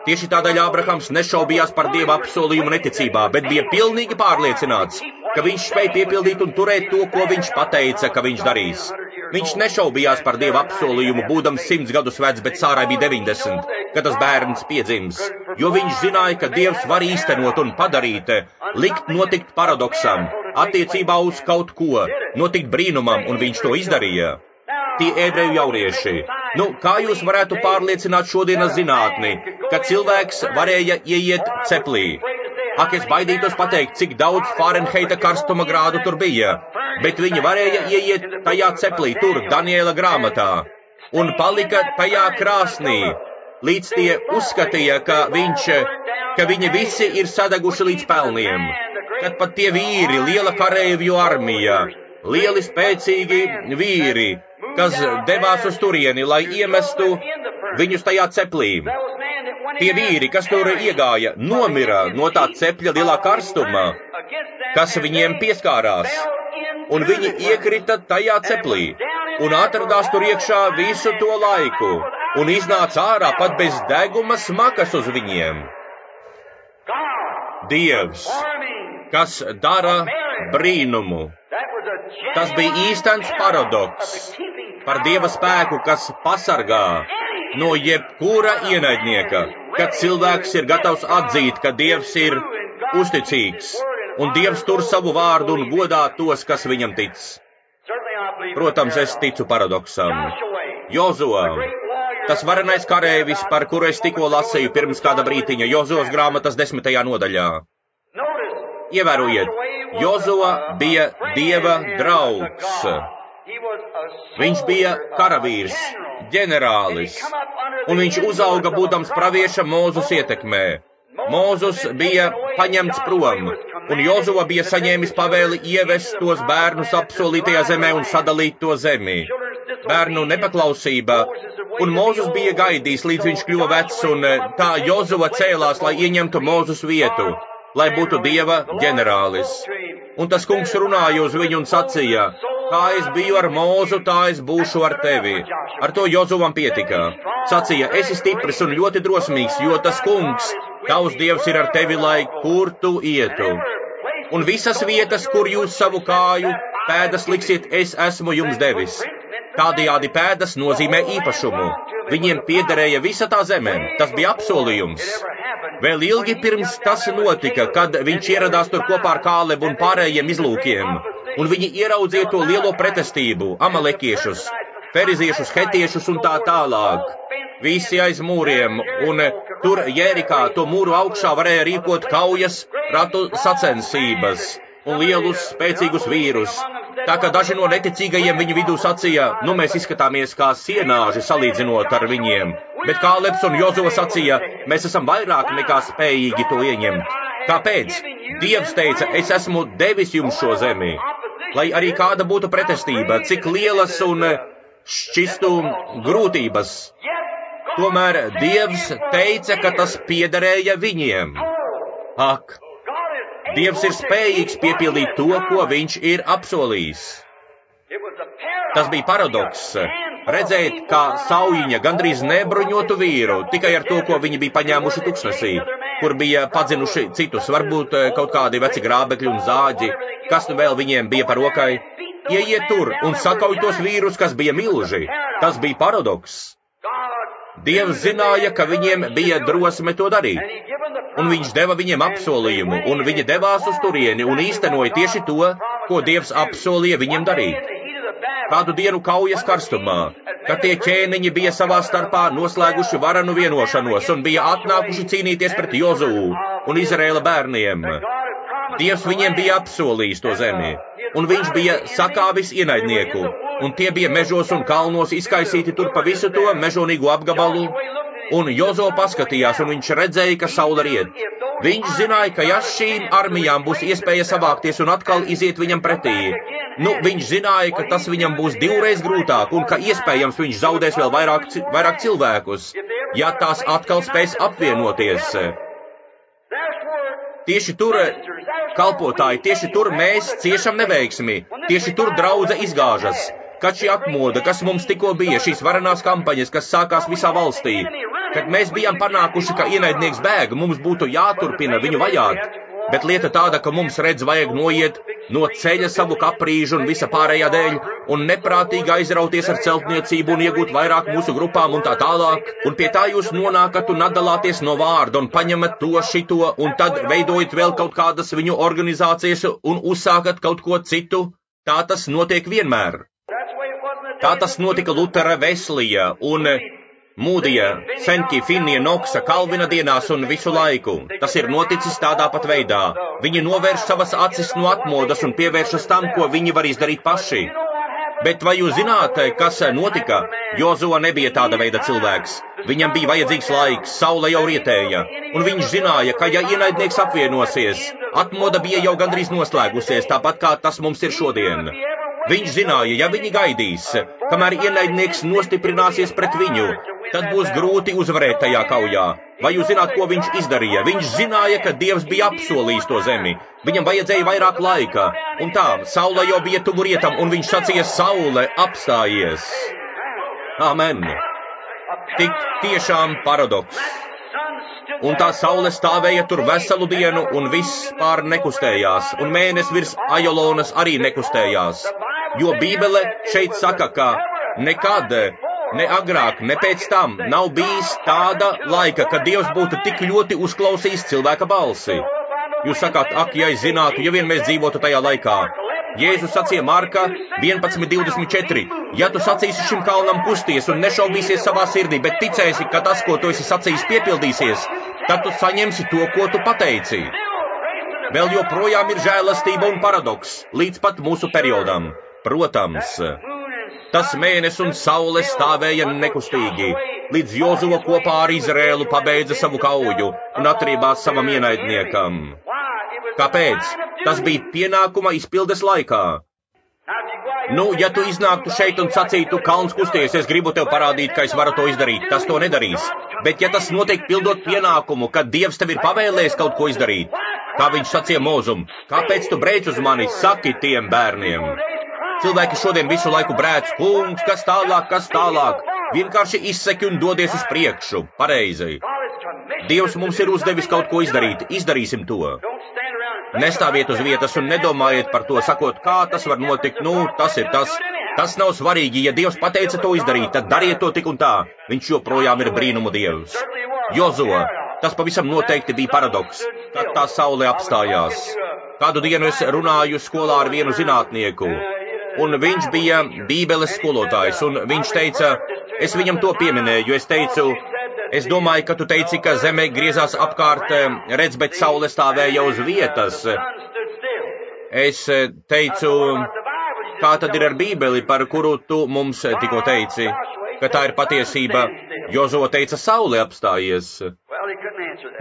Speaker 1: Tieši tādēļ Ābrahams nešaubījās par Dieva apsolījumu neticībā, bet bija pilnīgi pārliecināts, ka viņš spēj piepildīt un turēt to, ko viņš pateica, ka viņš darīs. Viņš nešaubījās par Dieva apsolījumu, būdams 100 gadus vecs, bet Sārai bija 90, kad tas bērns piedzims, jo viņš zināja, ka Dievs var īstenot un padarīt, likt notikt paradoksam, attiecībā uz kaut ko, notikt brīnumam, un viņš to izdarīja. Tie ebreju jaunieši. Kā jūs varētu pārliecināt šodienas zinātni, ka cilvēks varēja ieiet ceplī? Ak, es baidītos pateikt, cik daudz Fārenheita karstuma grādu tur bija, bet viņi varēja ieiet tajā ceplī, tur, Daniela grāmatā, un palika tajā krāsnī, līdz tie uzskatīja, ka viņi visi ir sadeguši līdz pelniem, kad pat tie vīri, liela kareivju armija, lieli spēcīgi vīri, kas devās uz turieni, lai iemestu viņus tajā ceplī. Tie vīri, kas tur iegāja, nomira no tā cepļa lielā karstuma, kas viņiem pieskārās, un viņi iekrita tajā ceplī, un atradās tur iekšā visu to laiku, un iznāca ārā pat bez deguma smakas uz viņiem. Dievs, kas dara brīnumu. Tas bija īstens paradoks par Dieva spēku, kas pasargā no jebkura ienaidnieka, kad cilvēks ir gatavs atzīt, ka Dievs ir uzticīgs, un Dievs tur savu vārdu un godā tos, kas viņam tic. Protams, es ticu paradoksam. Jozua, tas varenais kareivis, par kuru es tikko lasīju pirms kāda brītiņa, Jozuas grāmatas 10. nodaļā. Ievērojiet, Jozua bija Dieva draugs. Viņš bija karavīrs, ģenerālis, un viņš uzauga būdams pravieša Mūzus ietekmē. Mūzus bija paņemts prom, un Jozua bija saņēmis pavēli ievest tos bērnus apsolītajā zemē un sadalīt to zemi. Bērnu nepaklausība, un Mūzus bija gaidījis, līdz viņš kļuva vecs, un tā Jozua cēlās, lai ieņemtu Mūzus vietu, lai būtu Dieva ģenerālis. Un tas kungs runāja uz viņu un sacīja, kā es biju ar Mūzu, tā es būšu ar tevi. Ar to Jozuvam pietika. Sacīja, esi stiprs un ļoti drosmīgs, jo tas kungs, tavs Dievs ir ar tevi, lai kur tu ietu. Un visas vietas, kur jūs savu kāju pēdas liksiet, es esmu jums devis. Tādējādi pēdas nozīmē īpašumu. Viņiem piederēja visa tā zeme, tas bija apsolījums. Vēl ilgi pirms tas notika, kad viņš ieradās tur kopā ar Kālebu un pārējiem izlūkiem, un viņi ieraudzīja to lielo pretestību, amalekiešus, feriziešus, hetiešus un tā tālāk. Visi aiz mūriem, un tur Jērikā to mūru augšā varēja rīkot kaujas, ratu sacensības un lielus spēcīgus vīrus. Tā kā daži no neticīgajiem viņu vidū sacīja, mēs izskatāmies kā sienāži salīdzinot ar viņiem, bet Kālebs un Jozua sacīja, mēs esam vairāk nekā spējīgi to ieņemt. Kāpēc? Dievs teica, es esmu devis jums šo zemi, lai arī kāda būtu pretestība, cik lielas un šķistu grūtības. Tomēr Dievs teica, ka tas piederēja viņiem. Ak! Dievs ir spējīgs piepildīt to, ko viņš ir apsolījis. Tas bija paradoks. Redzēt, kā saujiņa gandrīz nebruņotu vīru, tikai ar to, ko viņi bija paņēmuši tuksnesī, kur bija padzinuši citus, varbūt kaut kādi veci grābekļi un zāģi, kas nu vēl viņiem bija par rokai. Ieiet tur un sakauj tos vīrus, kas bija milži. Tas bija paradoks. Dievs zināja, ka viņiem bija drosme to darīt, un viņš deva viņiem apsolījumu, un viņi devās uz turieni un īstenoja tieši to, ko Dievs apsolīja viņiem darīt. Kādu dienu kaujas karstumā, kad tie ķēniņi bija savā starpā noslēguši varanu vienošanos un bija atnākuši cīnīties pret Jozuu un Izraēla bērniem. Dievs viņiem bija apsolījis to zemi, un viņš bija sakāvis ienaidnieku, un tie bija mežos un kalnos izkaisīti tur pa visu to mežonīgo apgabalu, un Jozo paskatījās, un viņš redzēja, ka saule riet. Viņš zināja, ka ja šīm armijām būs iespēja savākties un atkal iziet viņam pretī, viņš zināja, ka tas viņam būs divreiz grūtāk un ka iespējams viņš zaudēs vēl vairāk cilvēkus, ja tās atkal spēs apvienoties. Tieši tur, kalpotāji, tieši tur mēs ciešam neveiksmi, tieši tur draudze izgāžas. Kad šī atmoda, kas mums tikko bija, šīs varenās kampaņas, kas sākās visā valstī, kad mēs bijām panākuši, ka ienaidnieks bēg, mums būtu jāturpina viņu vajāt, bet lieta tāda, ka mums vajag noiet no ceļa savu kaprīžu un visa pārējā dēļ, un neprātīgi aizrauties ar celtniecību un iegūt vairāk mūsu grupām un tā tālāk, un pie tā jūs nonākat un atdalāties no vārda un paņemat to šito, un tad veidojat vēl kaut kādas viņu organizācijas un uzsākat kaut ko citu. Tā tas notiek vienmēr. Tā tas notika Lutera, Veslija un Mūdija, Senki, Finnija, Noksa, Kalvina dienās un visu laiku. Tas ir noticis tādā pat veidā. Viņi novērš savas acis no atmodas un pievēršas tam, ko viņi var izdarīt paši. Bet vai jūs zināt, kas notika? Jozua nebija tāda veida cilvēks. Viņam bija vajadzīgs laiks, saule jau rietēja, un viņš zināja, ka ja ienaidnieks apvienosies, atmoda bija jau gandrīz noslēgusies, tāpat kā tas mums ir šodien. Viņš zināja, ja viņi gaidīs, kamēr ienaidnieks nostiprināsies pret viņu, tad būs grūti uzvarēt tajā kaujā. Vai jūs zināt, ko viņš izdarīja? Viņš zināja, ka Dievs bija apsolījis to zemi. Viņam vajadzēja vairāk laika. Un tā, saule jau bija tuvu rietam, un viņš sacīja, saule, apstājies. Amen. Tik tiešām paradoks. Un tā saule stāvēja tur veselu dienu, un viss pār nekustējās, un mēnesis virs Ajolonas arī nekustējās. Jo Bībele šeit saka, ka nekad, ne agrāk, ne pēc tam nav bijis tāda laika, kad Dievs būtu tik ļoti uzklausījis cilvēka balsi. Jūs sakāt, ak, ja es zinātu, ja vien mēs dzīvotu tajā laikā. Jēzus sacīja Marka 11:24. Ja tu sacīsi šim kalnam kusties un nešaubīsies savā sirdī, bet ticēsi, ka tas, ko tu esi sacījis, piepildīsies, tad tu saņemsi to, ko tu pateici. Vēl joprojām ir žēlastība un paradoks, līdz pat mūsu periodam. Protams, tas mēnesis un saule stāvēja nekustīgi, līdz Jozua kopā ar Izrēlu pabeidza savu kauju un atriebās savam ienaidniekam. Kāpēc? Tas bija pienākuma izpildes laikā. Ja tu iznāktu šeit un sacītu, kalns kusties, es gribu tev parādīt, ka es varu to izdarīt, tas to nedarīs. Bet ja tas notiek pildot pienākumu, kad Dievs tev ir pavēlējis kaut ko izdarīt, kā viņš sacīja Mozum, kāpēc tu brēc uz mani, saki tiem bērniem? Cilvēki šodien visu laiku brēc, kungs, kas tālāk, vienkārši izseki un dodies uz priekšu, pareizi. Dievs mums ir uzdevis kaut ko izdarīt, izdarīsim to. Nestāviet uz vietas un nedomājiet par to, sakot, kā tas var notikt, tas ir tas. Tas nav svarīgi, ja Dievs pateica to izdarīt, tad dariet to tik un tā. Viņš joprojām ir brīnumu Dievs. Jozua, tas pavisam noteikti bija paradoks, kad tā saule apstājās. Kādu dienu es runāju skolā ar vienu zinātnieku, un viņš bija Bībeles skolotājs, un viņš teica, es viņam to pieminēju, es teicu, es domāju, ka tu teici, ka zeme griezās apkārt, redz, bet saule stāvēja uz vietas. Es teicu, kā tad ir ar Bībeli, par kuru tu mums tikko teici, ka tā ir patiesība. Jozua teica, saule apstājies.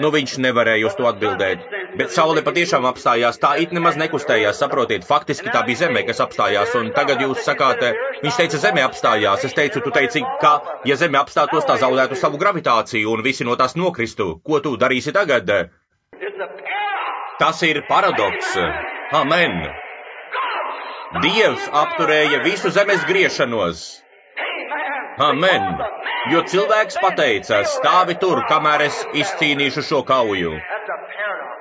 Speaker 1: Viņš nevarēja uz to atbildēt, bet saule patiešām apstājās, tā it nemaz nekustējās, saprotiet, faktiski tā bija zeme, kas apstājās, un tagad jūs sakāt, viņš teica, zeme apstājās, es teicu, tu teici, ka, ja zeme apstātos, tā zaudētu savu gravitāciju, un visi no tās nokristu, ko tu darīsi tagad? Tas ir paradoks. Amen. Dievs apturēja visu zemes griešanos. Amen. Jo cilvēks pateica, stāvi tur, kamēr es izcīnīšu šo kauju.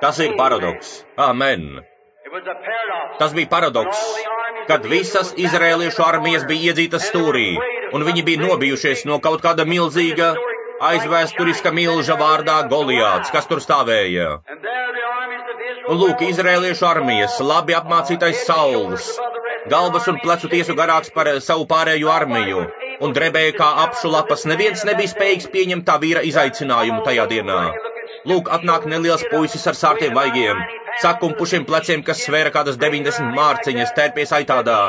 Speaker 1: Tas ir paradoks. Amen. Tas bija paradoks, kad visas izrēliešu armijas bija iedzītas stūrī, un viņi bija nobijušies no kaut kāda milzīga, aizvēsturiska milža vārdā Goliāts, kas tur stāvēja. Un lūk, izrēliešu armijas, labi apmācītais Sauls, galvas un plecu tiesu garāks par savu pārējo armiju, un drebēja kā apšu lapas, neviens nebija spējīgs pieņemt tā vīra izaicinājumu tajā dienā. Lūk, atnāk neliels puisis ar sārtiem vaigiem, sakumpušiem pleciem, kas svēra kādas 90 mārciņas, tērpies aitādā,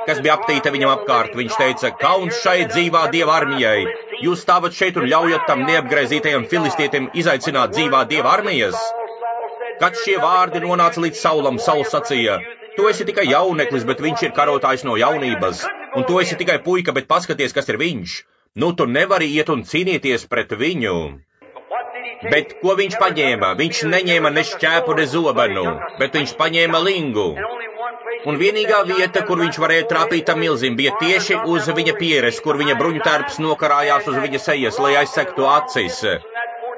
Speaker 1: kas bija aptīta viņam apkārt. Viņš teica, kauns šai dzīvā dieva armijai, jūs stāvat šeit un ļaujat tam neapgraizītajam filistietim izaicināt dzīvā dieva armijas? Kad šie vārdi nonāca līdz Saulam, Sauls sacīja: Tu esi tikai jauneklis, bet viņš ir karotājs no jaunības, un tu esi tikai puika, bet paskaties, kas ir viņš. Nu, tu nevari iet un cīnīties pret viņu. Bet ko viņš paņēma? Viņš neņēma ne šķēpu, ne zobenu, bet viņš paņēma lingu. Un vienīgā vieta, kur viņš varēja trāpīt tam milzim, bija tieši uz viņa pieres, kur viņa bruņutērps nokarājās uz viņa sejas, lai aizsektu acis.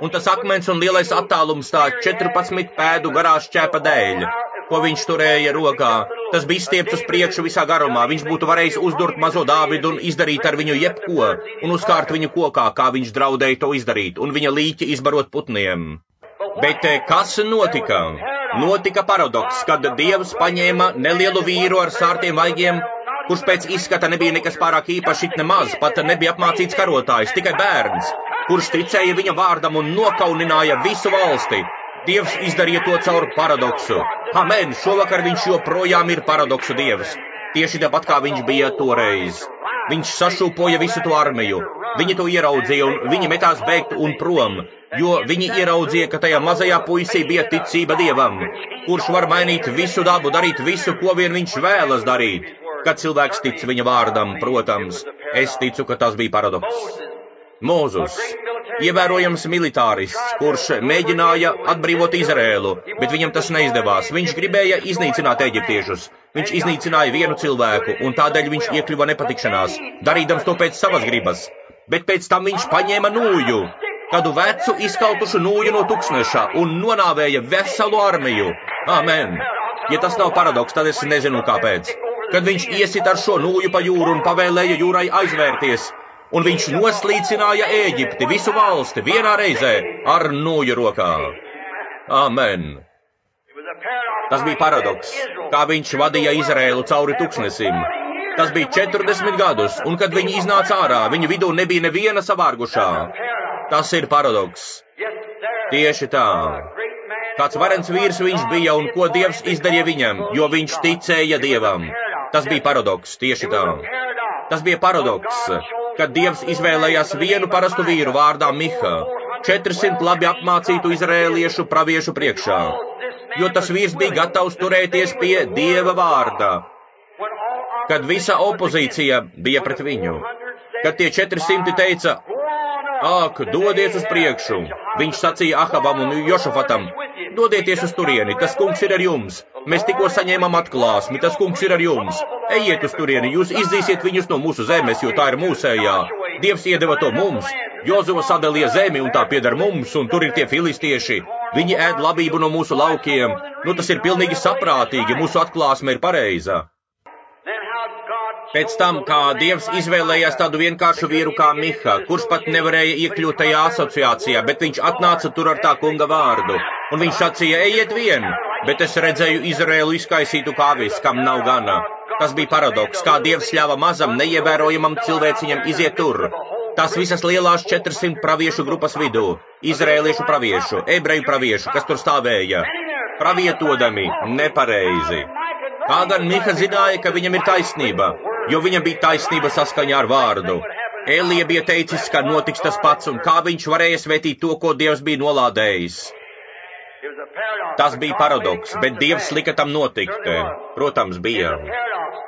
Speaker 1: Un tas akmens un lielais attālums tā 14 pēdu garā šķēpa dēļ, ko viņš turēja rokā. Tas bija stiepts uz priekšu visā garumā. Viņš būtu varējis uzdurt mazo Dāvidu un izdarīt ar viņu jebko, un uzkārt viņu kokā, kā viņš draudēja to izdarīt, un viņa līķi izbarot putniem. Bet kas notika? Notika paradoks, kad Dievs paņēma nelielu vīru ar sārtiem vaigiem, kurš pēc izskata nebija nekas pārāk īpaši nemaz, pat nebija apmācīts karotājs, tikai bērns, kurš ticēja viņa vārdam un nokaunināja visu valsti. Dievs izdarīja to caur paradoksu. Amen! Šovakar viņš joprojām ir paradoksu Dievs. Tieši tāpat kā viņš bija toreiz. Viņš sašūpoja visu to armiju. Viņi to ieraudzīja un viņi metās bēgt un prom, jo viņi ieraudzīja, ka tajā mazajā puisī bija ticība Dievam, kurš var mainīt visu dabu, darīt visu, ko vien viņš vēlas darīt. Kad cilvēks tic viņa vārdam, protams, es ticu, ka tas bija paradoks. Mūzus, ievērojams militārists, kurš mēģināja atbrīvot Izrēlu, bet viņam tas neizdevās. Viņš gribēja iznīcināt eģiptiešus. Viņš iznīcināja vienu cilvēku, un tādēļ viņš iekļuva nepatikšanās, darīdams to pēc savas gribas. Bet pēc tam viņš paņēma nūju, kādu vecu izkaltušu nūju no tuksneša, un nonāvēja veselu armiju. Amen! Ja tas nav paradoks, tad es nezinu kāpēc. Kad viņš iesit ar šo nūju pa jūru un pavēlēja jūrai aizvērties, un viņš noslīcināja Ēģipti, visu valsti, vienā reizē ar nūju rokā. Amen! Tas bija paradoks, kā viņš vadīja Izrēlu cauri tuksnesim. Tas bija 40 gadus, un kad viņi iznāca ārā, viņu vidū nebija neviena savārgušā. Tas ir paradoks. Tieši tā. Kāds varens vīrs viņš bija un ko Dievs izdarīja viņam, jo viņš ticēja Dievam. Tas bija paradoks, tieši tā. Tas bija paradoks, kad Dievs izvēlējās vienu parastu vīru vārdā Miha, 400 labi apmācītu izrēliešu praviešu priekšā, jo tas vīrs bija gatavs turēties pie Dieva vārda, kad visa opozīcija bija pret viņu, kad tie 400 teica: Ak, dodies uz priekšu! Viņš sacīja Ahabam un Jošafatam: Dodieties uz turieni, tas kungs ir ar jums! Mēs tikko saņēmām atklāsmi, tas kungs ir ar jums! Ejiet uz turieni, jūs izdzīsiet viņus no mūsu zemes, jo tā ir mūsējā! Dievs iedeva to mums! Jozua sadalīja zemi, un tā pieder mums, un tur ir tie filistieši! Viņi ēd labību no mūsu laukiem! Nu, tas ir pilnīgi saprātīgi, mūsu atklāsme ir pareiza! Pēc tam, kā Dievs izvēlējās tādu vienkāršu vīru kā Miha, kurš pat nevarēja iekļūt tajā asociācijā, bet viņš atnāca tur ar tā kunga vārdu, un viņš sacīja: Ejiet vien, bet es redzēju Izrēlu izkaisītu kā avis, kam nav gana. Tas bija paradoks, kā Dievs ļāva mazam, neievērojamam cilvēciņam iziet tur. Tās visas lielās 400 praviešu grupas vidū, izrēliešu praviešu, ebreju praviešu, kas tur stāvēja, pravietodami nepareizi. Kā gan Miha zināja, ka viņam ir taisnība, jo viņam bija taisnība saskaņā ar vārdu. Elija bija teicis, ka notiks tas pats, un kā viņš varēja svētīt to, ko Dievs bija nolādējis. Tas bija paradoks, bet Dievs lika tam notikt. Protams, bija.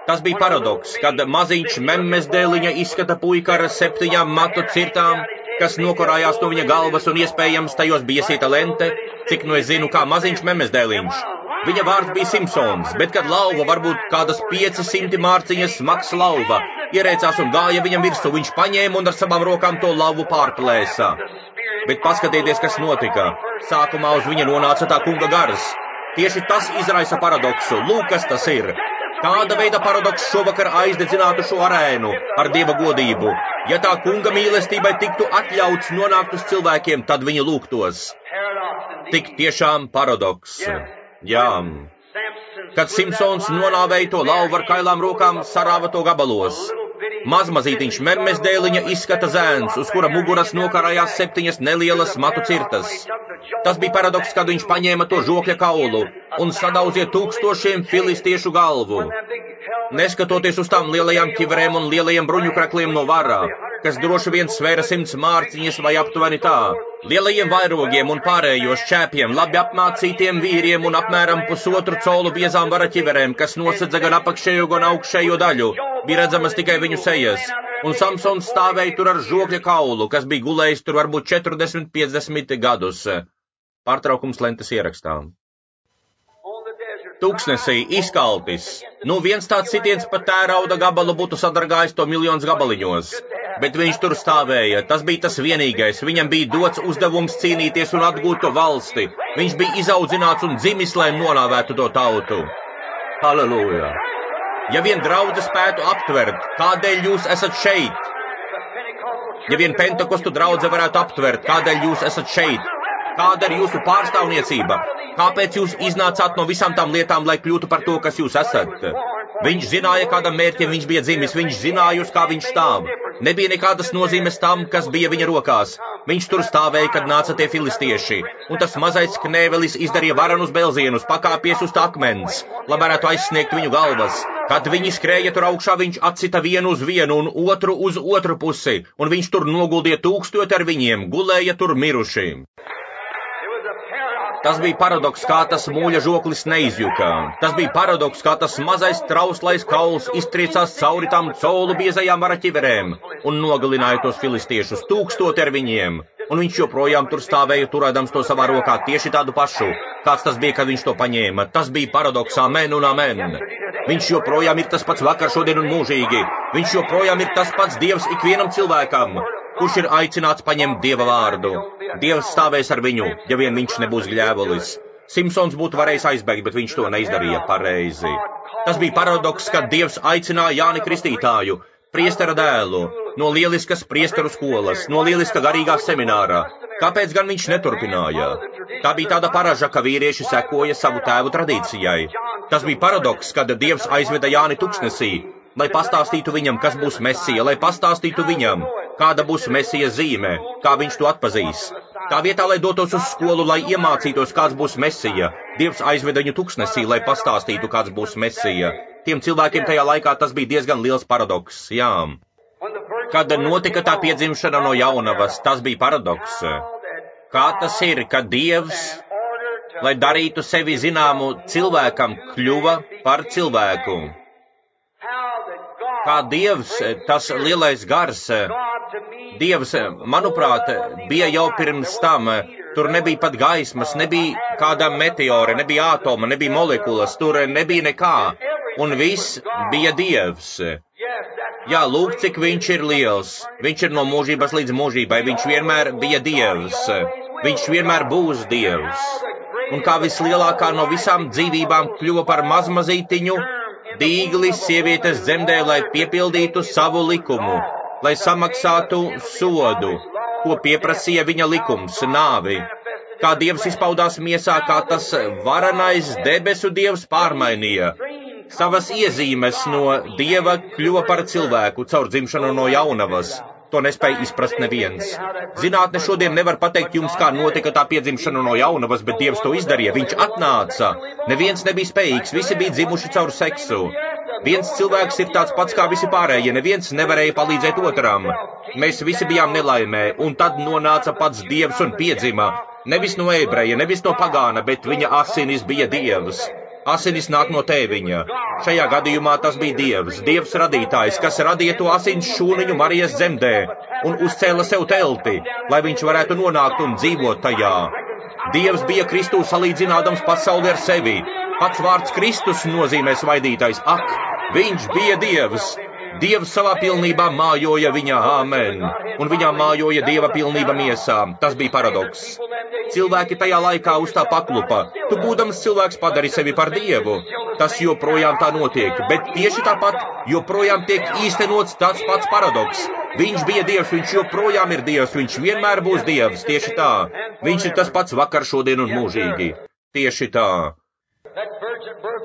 Speaker 1: Tas bija paradoks, kad maziņš memmes dēliņa izskata puika ar 7 matu cirtām, kas nokarājās no viņa galvas, un iespējams tajos bija sieta lente, cik nu es zinu, kā maziņš memmes dēliņš. Viņa vārds bija Simpsons, bet kad lauva, varbūt kādas 500 mārciņas smags lauva, ierēcās un gāja viņam virsū, viņš paņēma un ar savām rokām to lauvu pārplēsa. Bet paskatieties, kas notika. Sākumā uz viņa nonāca tā kunga gars. Tieši tas izraisa paradoksu. Lūk, kas tas ir. Kāda veida paradoks šovakar aizdedzinātu šo arēnu ar Dieva godību? Ja tā kunga mīlestībai tiktu atļauts nonākt uz cilvēkiem, tad viņi lūgtos. Tik tiešām paradoks. Jā. Kad Simpsons nonāvēja to lauvu ar kailām rokām, sarāva to gabalos. Mazmazītiņš memmes dēliņa izskata zēns, uz kura muguras nokarājās 7 nelielas matu cirtas. Tas bija paradoks, kad viņš paņēma to žokļa kaulu un sadauzīja 1000 filistiešu galvu. Neskatoties uz tām lielajām ķiverēm un lielajiem bruņukrakliem no varā, kas droši vien svēra 100 mārciņas vai aptuveni tā. Lielajiem vairogiem un pārējos šķēpiem, labi apmācītiem vīriem un apmēram 1,5 colu biezām varaķiverēm, kas nosedza gan apakšējo, gan augšējo daļu, bija redzamas tikai viņu sejas. Un Samsons stāvēja tur ar žokļa kaulu, kas bija gulējis tur varbūt 40-50 gadus. Pārtraukums lentes ierakstām. Tūkstnesī izkaltis. Nu, viens tāds sitiens pa tērauda gabalu būtu sadragājis to miljonus gabaliņos. Bet viņš tur stāvēja. Tas bija tas vienīgais. Viņam bija dots uzdevums cīnīties un atgūt to valsti. Viņš bija izaudzināts un dzimis, lai nonāvētu to tautu. Halleluja! Ja vien draudze spētu aptvert, kādēļ jūs esat šeit? Ja vien Pentekostu draudze varētu aptvert, kādēļ jūs esat šeit? Kāda ir jūsu pārstāvniecība? Kāpēc jūs iznācāt no visām tām lietām, lai kļūtu par to, kas jūs esat? Viņš zināja, kādam mērķim viņš bija dzimis, viņš zināja, uz kā viņš stāv. Nebija nekādas nozīmes tam, kas bija viņa rokās. Viņš tur stāvēja, kad nāca tie filistieši, un tas mazais knēvelis izdarīja varanus belzienus, pakāpies uz tā akmens, lai varētu aizsniegt viņu galvas. Kad viņi skrēja tur augšā, viņš atcita vienu uz vienu un otru uz otru pusi, un viņš tur noguldīja 1000 ar viņiem, gulēja tur miruši. Tas bija paradoks, kā tas mūļa žoklis neizjuka. Tas bija paradoks, kā tas mazais trauslais kauls iztriecās cauri tām colu biezajām varaķiverēm un nogalināja tos filistiešus 1000 ar viņiem. Un viņš joprojām tur stāvēja, turēdams to savā rokā tieši tādu pašu, kāds tas bija, kad viņš to paņēma. Tas bija paradoks, amen un amen. Viņš joprojām ir tas pats vakar, šodien un mūžīgi. Viņš joprojām ir tas pats Dievs ikvienam cilvēkam, kurš ir aicināts paņemt Dieva vārdu. Dievs stāvēs ar viņu, ja vien viņš nebūs gļēvulis. Simpsons būtu varējis aizbēgt, bet viņš to neizdarīja pareizi. Tas bija paradoks, kad Dievs aicināja Jāni Kristītāju, priestera dēlu, no lieliskas priesteru skolas, no lieliska garīgā seminārā. Kāpēc gan viņš neturpināja? Tā bija tāda paraža, ka vīrieši sekoja savu tēvu tradīcijai. Tas bija paradoks, kad Dievs aizveda Jāni Tuksnesī, lai pastāstītu viņam, kas būs Mesija, lai pastāstītu viņam, kāda būs Mesija zīme, kā viņš to atpazīs. Tā vietā, lai dotos uz skolu, lai iemācītos, kāds būs Mesija, Dievs aizveda viņu Tuksnesī, lai pastāstītu, kāds būs Mesija. Tiem cilvēkiem tajā laikā tas bija diezgan liels paradoks, jā. Kad notika tā piedzimšana no jaunavas, tas bija paradoks. Kā tas ir, ka Dievs, lai darītu sevi zināmu cilvēkam, kļuva par cilvēku? Kā Dievs, tas lielais gars, Dievs, manuprāt, bija jau pirms tam, tur nebija pat gaismas, nebija kāda meteora, nebija ātoma, nebija molekulas, tur nebija nekā, un viss bija Dievs. Jā, lūk, cik viņš ir liels, viņš ir no mūžības līdz mūžībai, viņš vienmēr bija Dievs, viņš vienmēr būs Dievs, un kā vislielākā no visām dzīvībām kļuva par mazmazītiņu, dīgli sievietes dzemdē, lai piepildītu savu likumu, lai samaksātu sodu, ko pieprasīja viņa likums, nāvi. Kā Dievs izpaudās miesā, kā tas varenais debesu Dievs pārmainīja. Savas iezīmes no Dieva kļuva par cilvēku caur dzimšanu no jaunavas. To nespēja izprast neviens. Zinātne šodien nevar pateikt jums, kā notika tā piedzimšana no jaunavas, bet Dievs to izdarīja. Viņš atnāca. Neviens nebija spējīgs, visi bija dzimuši caur seksu. Viens cilvēks ir tāds pats kā visi pārējie, neviens nevarēja palīdzēt otram. Mēs visi bijām nelaimē, un tad nonāca pats Dievs un piedzima. Nevis no ebreja, nevis no pagāna, bet viņa asinis bija Dievs. Asinis nāk no tēviņa. Šajā gadījumā tas bija Dievs, Dievs radītājs, kas radīja to asins šūniņu Marijas dzemdē un uzcēla sev telti, lai viņš varētu nonākt un dzīvot tajā. Dievs bija Kristū salīdzinādams pasauli ar sevi. Pats vārds Kristus nozīmē svaidītais. Ak, viņš bija Dievs. Dievs savā pilnībā mājoja viņā, amen, un viņā mājoja Dieva pilnība miesā. Tas bija paradoks. Cilvēki tajā laikā uz tā paklupa. Tu būdams cilvēks padari sevi par Dievu. Tas joprojām tā notiek, bet tieši tāpat joprojām tiek īstenots tāds pats paradoks. Viņš bija Dievs, viņš joprojām ir Dievs, viņš vienmēr būs Dievs, tieši tā. Viņš ir tas pats vakar, šodien un mūžīgi. Tieši tā.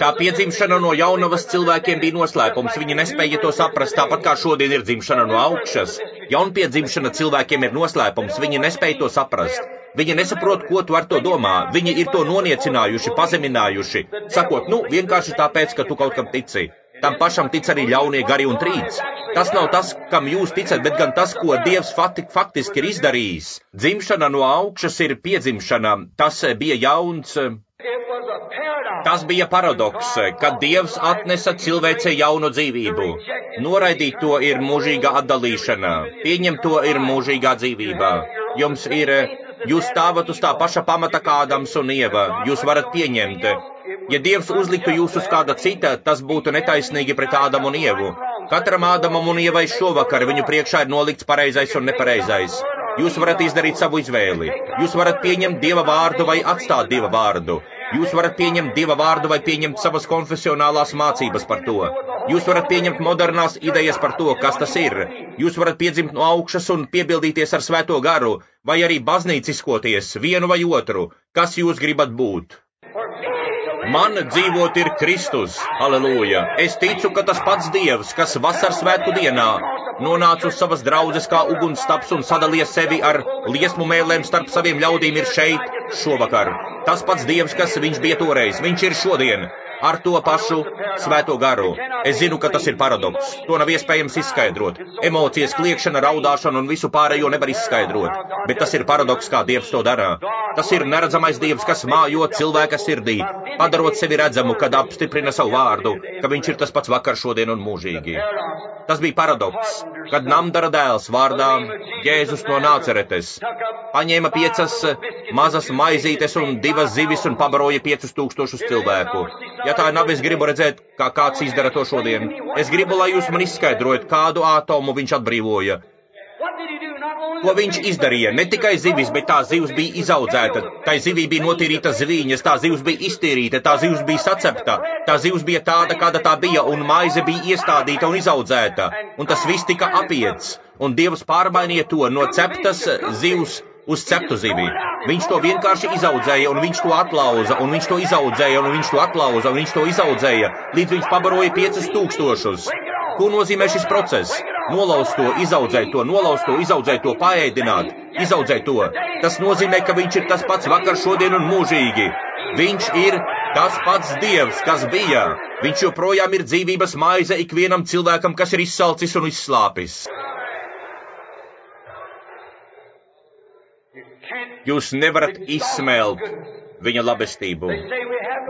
Speaker 1: Tā piedzimšana no jaunavas cilvēkiem bija noslēpums, viņi nespēja to saprast, tāpat kā šodien ir dzimšana no augšas. Jaunpiedzimšana cilvēkiem ir noslēpums, viņi nespēja to saprast. Viņi nesaprot, ko tu ar to domā, viņi ir to noniecinājuši, pazeminājuši, sakot, vienkārši tāpēc, ka tu kaut kam tici. Tam pašam tic arī ļaunie gari un trīds. Tas nav tas, kam jūs ticat, bet gan tas, ko Dievs faktiski ir izdarījis. Dzimšana no augšas ir piedzimšana, tas bija jauns. Tas bija paradoks, kad Dievs atnesa cilvēcei jaunu dzīvību. Noraidīt to ir mūžīga atdalīšana, pieņemt to ir mūžīgā dzīvība. Jūs stāvat uz tā paša pamata kā Ādams un Ieva, jūs varat pieņemt. Ja Dievs uzliktu jūs uz kāda cita, tas būtu netaisnīgi pret Ādamu un Ievu. Katram Ādamam un Ievai šovakar viņu priekšā ir nolikts pareizais un nepareizais. Jūs varat izdarīt savu izvēli. Jūs varat pieņemt Dieva vārdu vai atstāt Dieva vārdu. Jūs varat pieņemt Dieva vārdu vai pieņemt savas konfesionālās mācības par to. Jūs varat pieņemt modernās idejas par to, kas tas ir. Jūs varat piedzimt no augšas un piebildīties ar Svēto garu, vai arī baznīciskoties vienu vai otru. Kas jūs gribat būt? Man dzīvot ir Kristus, halleluja. Es ticu, ka tas pats Dievs, kas vasaras svētku dienā nonāca uz savas draudzes kā ugunsstaps un sadalīja sevi ar liesmu mēlēm starp saviem ļaudīm, ir šeit šovakar. Tas pats Dievs, kas viņš bija toreiz, viņš ir šodien ar to pašu Svēto garu. Es zinu, ka tas ir paradoks. To nav iespējams izskaidrot. Emocijas, kliekšana, raudāšana un visu pārējo nevar izskaidrot. Bet tas ir paradoks, kā Dievs to dara. Tas ir neredzamais Dievs, kas mājo cilvēka sirdī, padarot sevi redzamu, kad apstiprina savu vārdu, ka viņš ir tas pats vakar, šodien un mūžīgi. Tas bija paradoks, kad Namdara dēls vārdā Jēzus no Nāceretes paņēma 5 mazas maizītes un 2 zivis un pabaroja 5000 cilvēku. Ja tā nav, es gribu redzēt, kā kāds izdara to šodien. Es gribu, lai jūs man izskaidrojat, kādu atomu viņš atbrīvoja. Ko viņš izdarīja? Ne tikai zivis, bet tā zivs bija izaudzēta. Tai zivī bija notīrīta zvīņas, tā zivs bija iztīrīta, tā zivs bija sacepta, tā zivs bija tāda, kāda tā bija, un maize bija iestādīta un izaudzēta. Un tas viss tika apiets. Un Dievs pārmainīja to no ceptas zivs uz ceptu zivi. Viņš to vienkārši izaudzēja, un viņš to atlauza, un viņš to izaudzēja, un viņš to atlauza, un viņš to izaudzēja, līdz viņš pabaroja 5000. Ko nozīmē šis process? Nolauzt to, izaudzēt to, nolauzt to, izaudzēt to, paēdināt, izaudzēt to. Tas nozīmē, ka viņš ir tas pats vakar, šodien un mūžīgi. Viņš ir tas pats Dievs, kas bija. Viņš joprojām ir dzīvības maize ikvienam cilvēkam, kas ir izsalcis un izslāpis. Jūs nevarat izsmelt viņa labestību.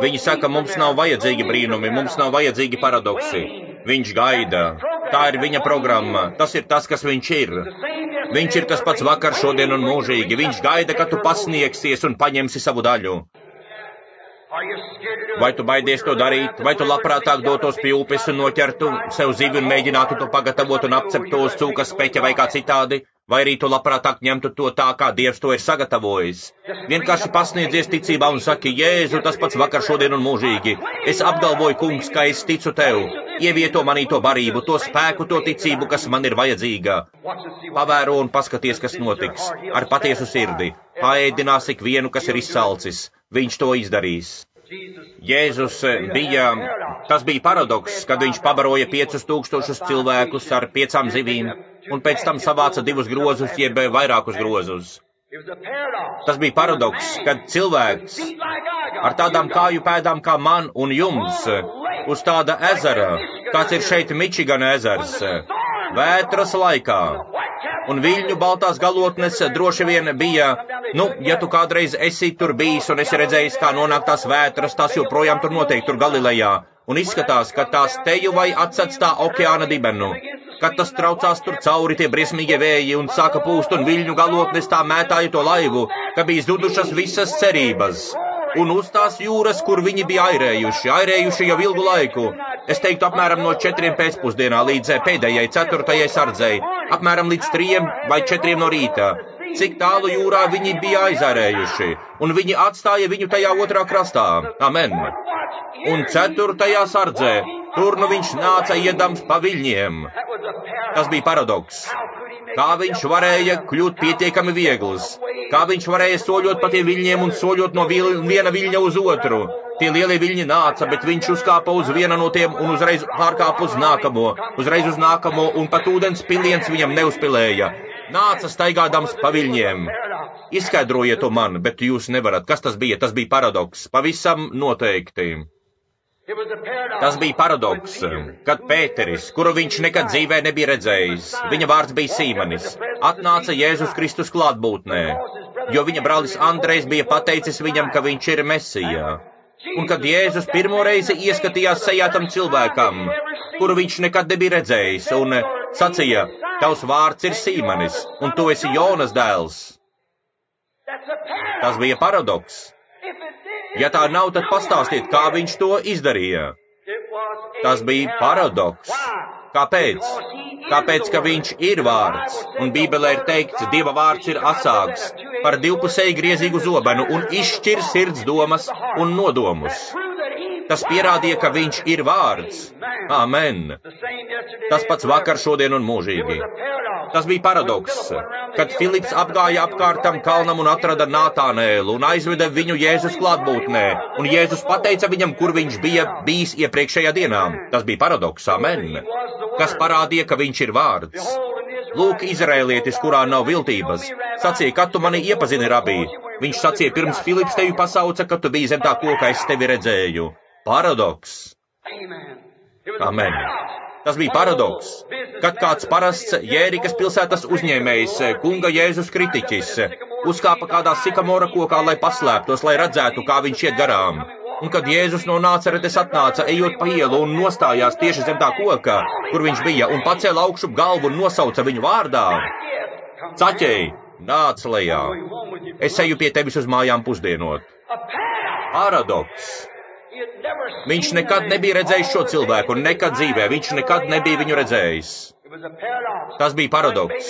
Speaker 1: Viņi saka, mums nav vajadzīgi brīnumi, mums nav vajadzīgi paradoksi. Viņš gaida. Tā ir viņa programma. Tas ir tas, kas viņš ir. Viņš ir tas pats vakar, šodien un mūžīgi. Viņš gaida, ka tu pasniegsies un paņemsi savu daļu. Vai tu baidies to darīt? Vai tu labprātāk dotos pie upes un noķertu sev zivi un mēģinātu to pagatavot un apcept to uz cūkas peķa vai kā citādi? Vai arī tu labprātāk ņemtu to tā, kā Dievs to ir sagatavojis? Vienkārši pasniedzies ticībā un saki, Jēzu, tas pats vakar, šodien un mūžīgi. Es apgalvoju, kungs, ka es ticu tev. Ievieto manī to barību, to spēku, to ticību, kas man ir vajadzīga. Pavēro un paskaties, kas notiks. Ar patiesu sirdi. Paēdinās ikvienu, kas ir izsalcis. Viņš to izdarīs. Jēzus tas bija paradoks, kad viņš pabaroja 5000 cilvēkus ar 5 zivīm, un pēc tam savāca 2 grozus, jeb vairākus grozus. Tas bija paradoks, kad cilvēks ar tādām kāju pēdām kā man un jums, uz tāda ezera, kāds ir šeit Mičigana ezers, vētras laikā, un viļņu baltās galotnes droši vien bija, ja tu kādreiz esi tur bijis un esi redzējis, kā nonāk tās vētras, tās joprojām tur noteikti tur Galilejā, un izskatās, ka tās teju vai atsec tā okeāna dibenu, kad tas traucās tur cauri tie briesmīgie vēji un sāka pūst un viļņu galotnes tā mētāja to laivu, ka bija zudušas visas cerības. Un uz tās jūras, kur viņi bija airējuši jau ilgu laiku. Es teiktu apmēram no 4 pēcpusdienā līdz pēdējai 4. sardzei, apmēram līdz 3 vai 4 no rīta. Cik tālu jūrā viņi bija aizārējuši, un viņi atstāja viņu tajā otrā krastā. Amen. Un 4. sardzē, tur nu viņš nāca iedams pa viļņiem. Tas bija paradoks. Kā viņš varēja kļūt pietiekami viegls? Kā viņš varēja soļot pa tiem viļņiem un soļot no viena viļņa uz otru? Tie lielie viļņi nāca, bet viņš uzkāpa uz viena no tiem un uzreiz pārkāpa uz nākamo, un pat ūdens piliens viņam neuzpilēja. Nāca staigādams pa viļņiem. Izskaidrojiet to man, bet jūs nevarat. Kas tas bija? Tas bija paradoks. Pavisam noteikti. Tas bija paradoks, kad Pēteris, kuru viņš nekad dzīvē nebija redzējis, viņa vārds bija Sīmanis, atnāca Jēzus Kristus klātbūtnē, jo viņa brālis Andrejs bija pateicis viņam, ka viņš ir Mesijā. Un kad Jēzus pirmo reizi ieskatījās sejā tam cilvēkam, kuru viņš nekad nebija redzējis, un sacīja, tavs vārds ir Sīmanis, un tu esi Jonas dēls. Tas bija paradoks. Ja tā nav, tad pastāstiet, kā viņš to izdarīja. Tas bija paradoks. Kāpēc? Tāpēc, ka viņš ir vārds, un Bībelē ir teikts, Dieva vārds ir asāks par divpusēji griezīgu zobenu un izšķir sirds domas un nodomus. Tas pierādīja, ka viņš ir vārds. Amen. Tas pats vakar, šodien un mūžīgi. Tas bija paradoks, kad Filips apgāja apkārt tam kalnam un atrada Nātānēlu un aizveda viņu Jēzus klātbūtnē, un Jēzus pateica viņam, kur viņš bija bijis iepriekšējā dienā. Tas bija paradoks, amen, kas parādīja, ka viņš ir vārds. Lūk, izraēlietis, kurā nav viltības, sacīja, kad tu mani iepazini, rabī. Viņš sacīja, pirms Filips tevi pasauca, kad tu biji zem tā koka, es tevi redzēju. Paradoks. Amen. Tas bija paradoks, kad kāds parasts Jērikas pilsētas uzņēmējs, kunga Jēzus kritiķis, uzkāpa kādā sikamora kokā, lai paslēptos, lai redzētu, kā viņš iet garām. Un kad Jēzus no Nāceretes atnāca, ejot pa ielu un nostājās tieši zem tā koka, kur viņš bija, un pacēla augšu galvu un nosauca viņu vārdā. Caķei, nāc lejā, es eju pie tevis uz mājām pusdienot. Paradoks. Viņš nekad nebija redzējis šo cilvēku, un nekad dzīvē, viņš nekad nebija viņu redzējis. Tas bija paradoks,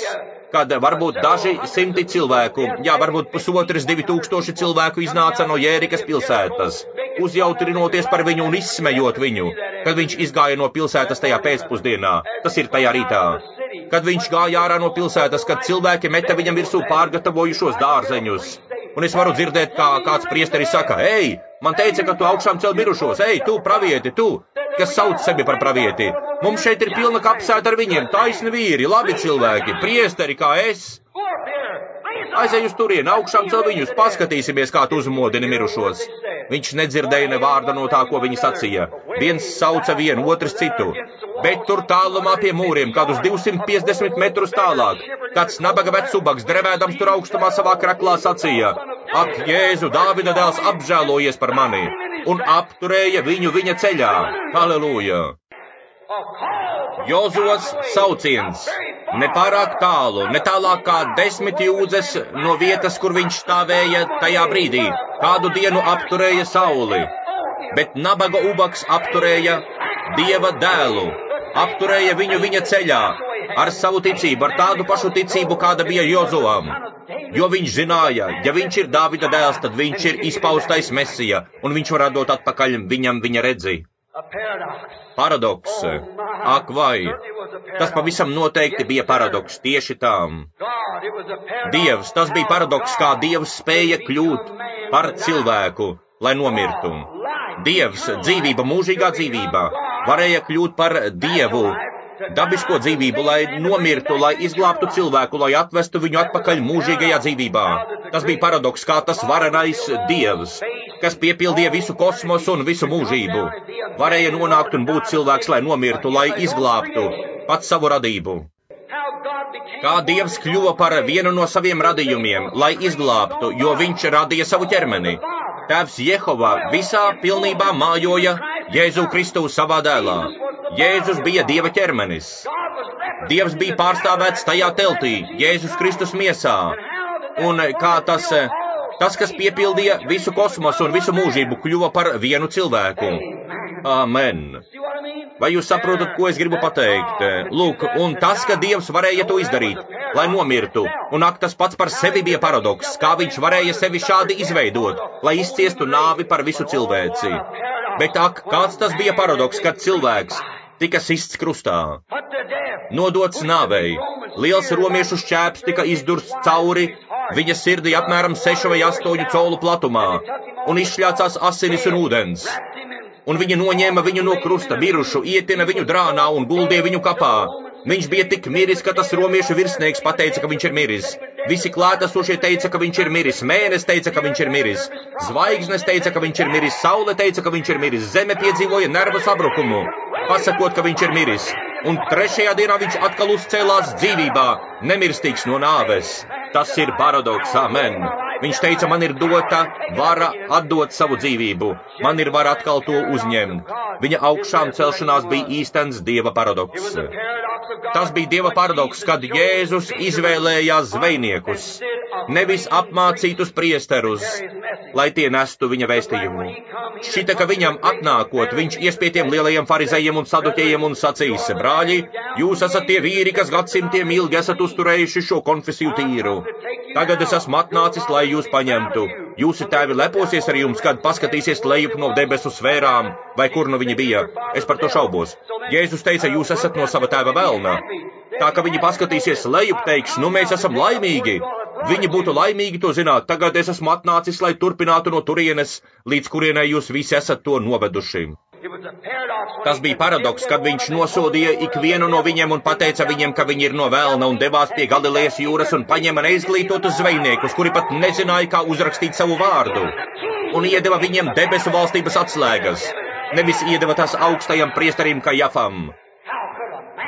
Speaker 1: kad varbūt daži simti cilvēku, varbūt 1500–2000 cilvēku iznāca no Jērikas pilsētas, uzjautrinoties par viņu un izsmejot viņu, kad viņš izgāja no pilsētas tajā pēcpusdienā, tas ir tajā rītā. Kad viņš gāja ārā no pilsētas, kad cilvēki meta viņam virsū pārgatavojušos dārzeņus. Un es varu dzirdēt, kā kāds priesteris saka, ej, man teica, ka tu augšām cel mirušos, ej, tu, pravieti, tu, kas sauc sevi par pravieti. Mums šeit ir pilna kapsēta ar viņiem, taisni vīri, labi cilvēki, priesteri kā es. Aizej uz turieni, augšām cel viņus, paskatīsimies, kā tu uzmodini mirušos. Viņš nedzirdēja ne vārda no tā, ko viņi sacīja. Viens sauca vienu, otrs citu. Bet tur tālumā pie mūriem, kādus 250 metrus tālāk, kāds nabaga vecs ubaks, drevēdams tur augstumā savā kraklā sacīja, ak, Jēzu, Dāvida dēls, apžēlojies par mani, un apturēja viņu viņa ceļā. Halleluja! Jozos sauciens, nepārāk tālu, ne tālāk kā 10 jūdzes no vietas, kur viņš stāvēja tajā brīdī. Kādu dienu apturēja sauli, bet nabaga ubaks apturēja Dieva dēlu, apturēja viņu viņa ceļā ar savu ticību, ar tādu pašu ticību, kāda bija Jozovam. Jo viņš zināja, ja viņš ir Dāvida dēls, tad viņš ir izpaustais Mesija, un viņš var dot atpakaļ viņam viņa redzi. Paradoks. Ak vai, tas pavisam noteikti bija paradoks tieši tām. Dievs, tas bija paradoks, kā Dievs spēja kļūt par cilvēku, lai nomirtu. Dievs, dzīvība, mūžīgā dzīvība, varēja kļūt par Dievu, dabisko dzīvību, lai nomirtu, lai izglābtu cilvēku, lai atvestu viņu atpakaļ mūžīgajā dzīvībā. Tas bija paradoks, kā tas varenais Dievs, kas piepildīja visu kosmosu un visu mūžību, varēja nonākt un būt cilvēks, lai nomirtu, lai izglābtu pats savu radību. Kā Dievs kļuva par vienu no saviem radījumiem, lai izglābtu, jo viņš radīja savu ķermeni. Tēvs Jehova visā pilnībā mājoja Jēzu Kristu savā dēlā. Jēzus bija Dieva ķermenis. Dievs bija pārstāvēts tajā teltī, Jēzus Kristus miesā. Un kā tas, kas piepildīja visu kosmosu un visu mūžību, kļuva par vienu cilvēku. Amen. Vai jūs saprotat, ko es gribu pateikt? Lūk, un tas, ka Dievs varēja to izdarīt, lai nomirtu, un ak, tas pats par sevi bija paradoks, kā viņš varēja sevi šādi izveidot, lai izciestu nāvi par visu cilvēci. Bet ak, kāds tas bija paradoks, kad cilvēks tika sists krustā, nodots nāvei, liels romiešu šķēps tika izdursts cauri viņa sirdī apmēram 6 vai 8 colu platumā, un izšļācās asinis un ūdens. Un viņi noņēma viņu no krusta, mirušu, ietina viņu drānā un guldīja viņu kapā. Viņš bija tik miris, ka tas romiešu virsnieks pateica, ka viņš ir miris. Visi klātesošie teica, ka viņš ir miris, mēnesis teica, ka viņš ir miris, zvaigznes teica, ka viņš ir miris, saule teica, ka viņš ir miris, zeme piedzīvoja nervu sabrukumu, pasakot, ka viņš ir miris. Un 3. dienā viņš atkal uzcēlās dzīvībā, nemirstīgs no nāves. Tas ir paradoks, amen. Viņš teica, man ir dota vara atdot savu dzīvību, man ir vara atkal to uzņemt. Viņa augšām celšanās bija īstens Dieva paradoks. Tas bija Dieva paradoks, kad Jēzus izvēlējās zvejniekus, nevis apmācītus priesterus, lai tie nestu viņa vēstījumu. Šķita, ka viņam atnākot, viņš ies pie tiem lielajiem farizējiem un saduķējiem un sacīs, brāļi, jūs esat tie vīri, kas gadsimtiem ilgi esat uzturējuši šo konfesiju tīru. Tagad es esmu atnācis, lai jūs paņemtu. Jūsu tēvi leposies ar jums, kad paskatīsies lejup no debesu sfērām, vai kur nu viņi bija. Es par to šaubos. Jēzus teica, jūs esat no sava tēva velna. Tā, ka viņi paskatīsies lejup, teiks, nu mēs esam laimīgi. Viņi būtu laimīgi to zināt. Tagad es esmu atnācis, lai turpinātu no turienes, līdz kurienai jūs visi esat to noveduši. Tas bija paradoks, kad viņš nosodīja ikvienu no viņiem un pateica viņiem, ka viņi ir no velna un devās pie Galilejas jūras un paņēma neizglītotus zvejniekus, kuri pat nezināja, kā uzrakstīt savu vārdu, un iedeva viņiem debesu valstības atslēgas, nevis iedeva tās augstajam priesterim Kajafam.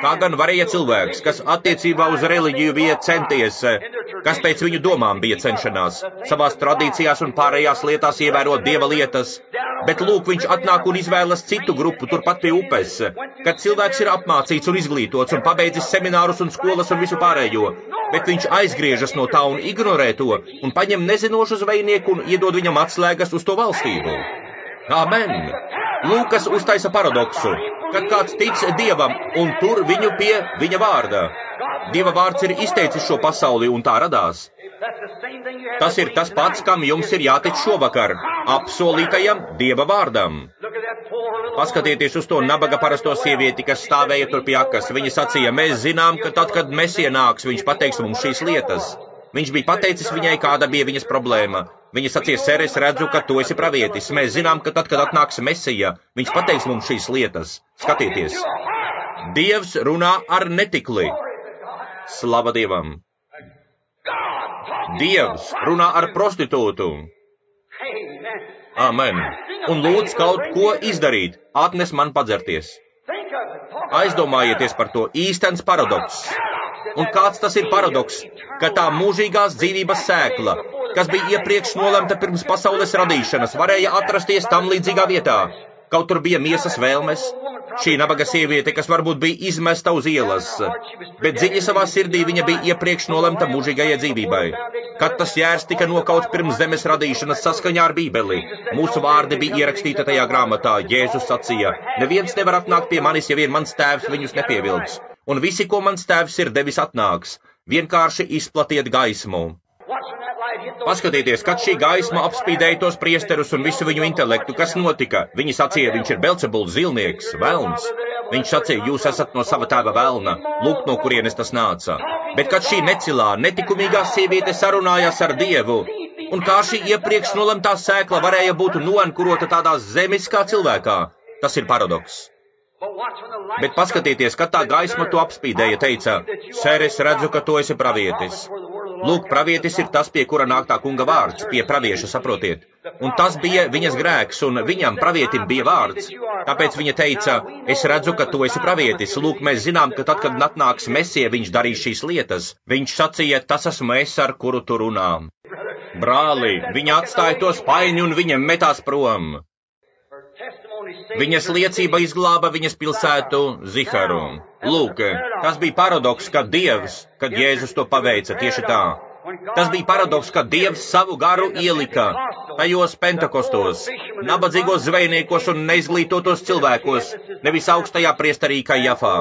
Speaker 1: Kā gan varēja cilvēks, kas attiecībā uz reliģiju bija centies, kas pēc viņu domām bija cenšanās, savās tradīcijās un pārējās lietās ievērot Dieva lietas, bet lūk, viņš atnāk un izvēlas citu grupu turpat pie upes, kad cilvēks ir apmācīts un izglītots un pabeidzis seminārus un skolas un visu pārējo, bet viņš aizgriežas no tā un ignorē to un paņem nezinošu zvejnieku un iedod viņam atslēgas uz to valstību. Amen! Lūkas uztaisa paradoksu, kad kāds tic Dievam un tur viņu pie viņa vārda. Dieva vārds ir izteicis šo pasauli un tā radās. Tas ir tas pats, kam jums ir jātic šovakar, apsolītajam Dieva vārdam. Paskatieties uz to nabaga parasto sievieti, kas stāvēja tur pie akas. Viņa sacīja, mēs zinām, ka tad, kad Mesija nāks, viņš pateiks mums šīs lietas. Viņš bija pateicis viņai, kāda bija viņas problēma. Viņa sacīja, sēr, es redzu, ka tu esi pravietis. Mēs zinām, ka tad, kad atnāks Mesija, viņš pateiks mums šīs lietas. Skatieties. Dievs runā ar netikli. Slava Dievam. Dievs runā ar prostitūtu. Amen. Un lūdz kaut ko izdarīt. Atnes man padzerties. Aizdomājieties par to. Īstens paradoks. Un kāds tas ir paradoks, ka tā mūžīgās dzīvības sēkla, kas bija iepriekš nolemta pirms pasaules radīšanas, varēja atrasties tam līdzīgā vietā. Kaut tur bija miesas vēlmes, šī nabaga sieviete, kas varbūt bija izmesta uz ielas, bet dziļi savā sirdī viņa bija iepriekš nolemta mūžīgajai dzīvībai. Kad tas jērs tika nokauts pirms zemes radīšanas saskaņā ar Bībeli, mūsu vārdi bija ierakstīti tajā grāmatā. Jēzus sacīja, neviens nevar atnākt pie manis, ja vien mans tēvs viņus nepievilks. Un visi, ko mans tēvs ir devis, atnāks. Vienkārši izplatiet gaismu. Paskatieties, kad šī gaisma apspīdēja tos priesterus un visu viņu intelektu, kas notika. Viņi sacīja, viņš ir Belcebuls, zilnieks, velns. Viņš sacīja, jūs esat no sava tēva velna, lūk, no kurienes tas nāca. Bet kad šī necilā, netikumīgā sieviete sarunājās ar Dievu, un kā šī iepriekš nolemtā sēkla varēja būt noenkurota tādā zemiskā cilvēkā, tas ir paradoks. Bet paskatieties, kad tā gaisma to apspīdēja, teica, sēr, es redzu, ka tu esi pravietis. Lūk, pravietis ir tas, pie kura nāk tā kunga vārds, pie pravieša, saprotiet. Un tas bija viņas grēks, un viņam, pravietim, bija vārds. Tāpēc viņa teica, es redzu, ka tu esi pravietis. Lūk, mēs zinām, ka tad, kad atnāks Mesija, viņš darīs šīs lietas. Viņš sacīja, tas esmu es, ar kuru tu runā. Brāli, viņa atstāja to spaini un viņa metās prom. Viņas liecība izglāba viņas pilsētu Ziharu. Lūk, tas bija paradoks, kad Dievs, kad Jēzus to paveica, tieši tā. Tas bija paradoks, kad Dievs savu garu ielika tajos pentekostos, nabadzīgos zvejniekos un neizglītotos cilvēkos, nevis augstajā priesterī Kajafā.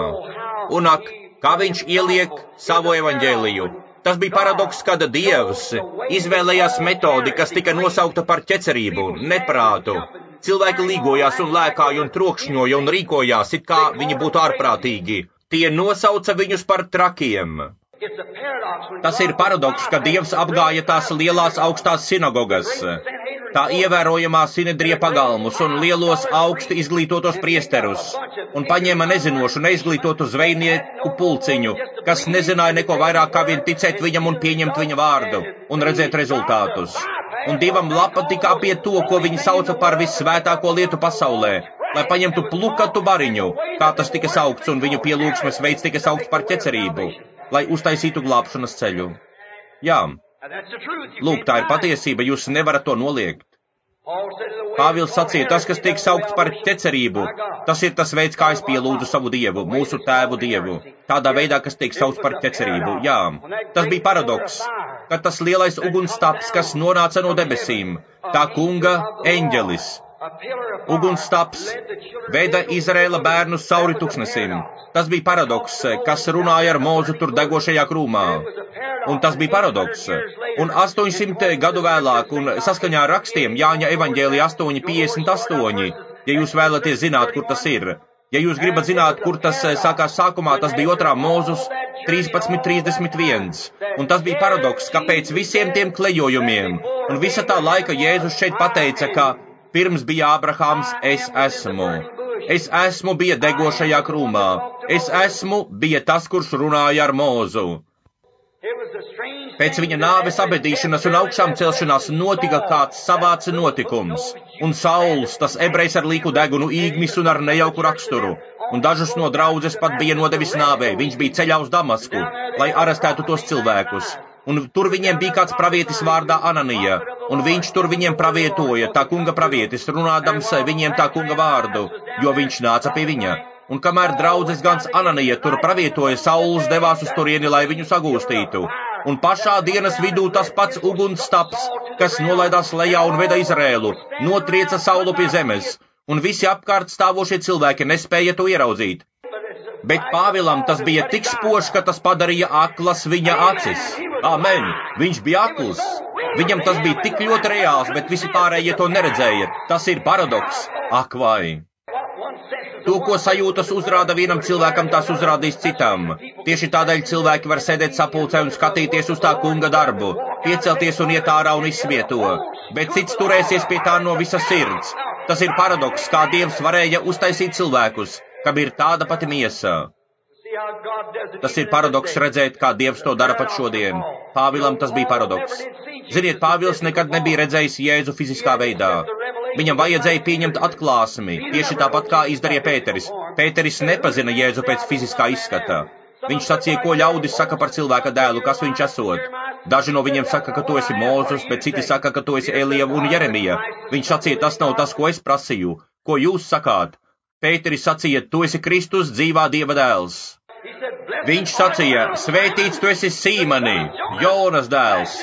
Speaker 1: Un ak, kā viņš ieliek savu evaņģēliju. Tas bija paradoks, kad Dievs izvēlējās metodi, kas tika nosaukta par ķecerību, neprātu. Cilvēki līgojās un lēkāja un trokšņoja un rīkojās, it kā viņi būtu ārprātīgi. Tie nosauca viņus par trakiem. Tas ir paradoks, ka Dievs apgāja tās lielās augstās sinagogas, tā ievērojamā sinedrija pagalmus un lielos augsti izglītotos priesterus, un paņēma nezinošu, neizglītotu zvejnieku pulciņu, kas nezināja neko vairāk kā vien ticēt viņam un pieņemt viņa vārdu, un redzēt rezultātus. Un Dievam lapa tika apiet to, ko viņi sauca par vissvētāko lietu pasaulē, lai paņemtu plukatu bariņu, kā tas tika saukts, un viņu pielūgsmes veids tika saukts par ķecerību, lai uztaisītu glābšanas ceļu. Jā, lūk, tā ir patiesība, jūs nevarat to noliegt. Pāvils sacīja, tas, kas tiek saukts par ķecerību, tas ir tas veids, kā es pielūdzu savu Dievu, mūsu tēvu Dievu, tādā veidā, kas tiek saukts par ķecerību. Jā, tas bija paradoks, ka tas lielais ugunstaps, kas nonāca no debesīm, tā kunga eņģelis, ugunstaps, veda Izraēla bērnus cauri tuksnesim. Tas bija paradoks, kas runāja ar Mūzu tur degošajā krūmā. Un tas bija paradoks. Un 800 gadu vēlāk, un saskaņā ar rakstiem, Jāņa evaņģēlija 8:58, ja jūs vēlaties zināt, kur tas ir, ja jūs gribat zināt, kur tas sākās sākumā, tas bija 2. Mūzus 13:31. Un tas bija paradoks, ka pēc visiem tiem klejojumiem un visa tā laika Jēzus šeit pateica, ka pirms bija Ābrahāms, es esmu. Es esmu bija degošajā krūmā. Es esmu bija tas, kurš runāja ar Mūzu. Pēc viņa nāves abedīšanas un augšām celšanās notika kāds savāds notikums, un Sauls, tas ebrejs ar līku degunu, īgnis un ar nejauku raksturu, un dažus no draudzes pat bija nodevis nāvei. Viņš bija ceļā uz Damasku, lai arestētu tos cilvēkus, un tur viņiem bija kāds pravietis vārdā Ananija, un viņš tur viņiem pravietoja, tā kunga pravietis, runādams viņiem tā kunga vārdu, jo viņš nāca pie viņa. Un kamēr draudzes gans Ananija tur pravietoja, Sauls devās uz turieni, lai viņu sagūstītu. Un pašā dienas vidū tas pats ugunstaps, kas nolaidās lejā un veda Izrēlu, notrieca Saulu pie zemes, un visi apkārt stāvošie cilvēki nespēja to ieraudzīt. Bet Pāvilam tas bija tik spožs, ka tas padarīja aklas viņa acis. Amen! Viņš bija akls. Viņam tas bija tik ļoti reāls, bet visi pārējie to neredzēja. Tas ir paradoks. Ak vai! To, ko sajūtas uzrāda vienam cilvēkam, tās uzrādīs citam. Tieši tādēļ cilvēki var sēdēt sapulcē un skatīties uz tā kunga darbu, piecelties un iet ārā un izsvieto, bet cits turēsies pie tā no visas sirds. Tas ir paradoks, kā Dievs varēja uztaisīt cilvēkus, kam ir tāda pati miesa. Tas ir paradoks redzēt, kā Dievs to dara pat šodien. Pāvilam tas bija paradoks. Ziniet, Pāvils nekad nebija redzējis Jēzu fiziskā veidā. Viņam vajadzēja pieņemt atklāsmi, tieši tāpat kā izdarīja Pēteris. Pēteris nepazina Jēzu pēc fiziskā izskata. Viņš sacīja, ko ļaudis saka par cilvēka dēlu, kas viņš esot. Daži no viņiem saka, ka tu esi Mūzus, bet citi saka, ka tu esi Elija un Jeremija. Viņš sacīja, tas nav tas, ko es prasīju. Ko jūs sakāt? Pēteris sacīja, tu esi Kristus, dzīvā Dieva dēls. Viņš sacīja, svētīts tu esi Sīmani, Jonas dēls.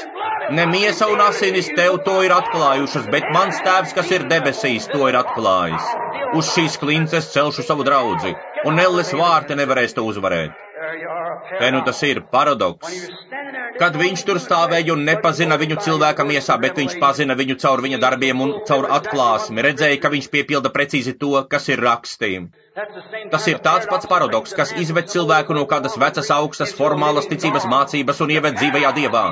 Speaker 1: Ne miesa un asinis tev to ir atklājušas, bet mans tēvs, kas ir debesīs, to ir atklājis. Uz šīs klinces celšu savu draudzi, un elles vārti nevarēs to uzvarēt. Te nu tas ir paradoks. Kad viņš tur stāvēja un nepazina viņu cilvēka miesā, bet viņš pazina viņu caur viņa darbiem un caur atklāsmi, redzēja, ka viņš piepilda precīzi to, kas ir rakstījums. Tas ir tāds pats paradoks, kas izved cilvēku no kādas vecas, augstas, formālas ticības mācības un ieved dzīvajā Dievā.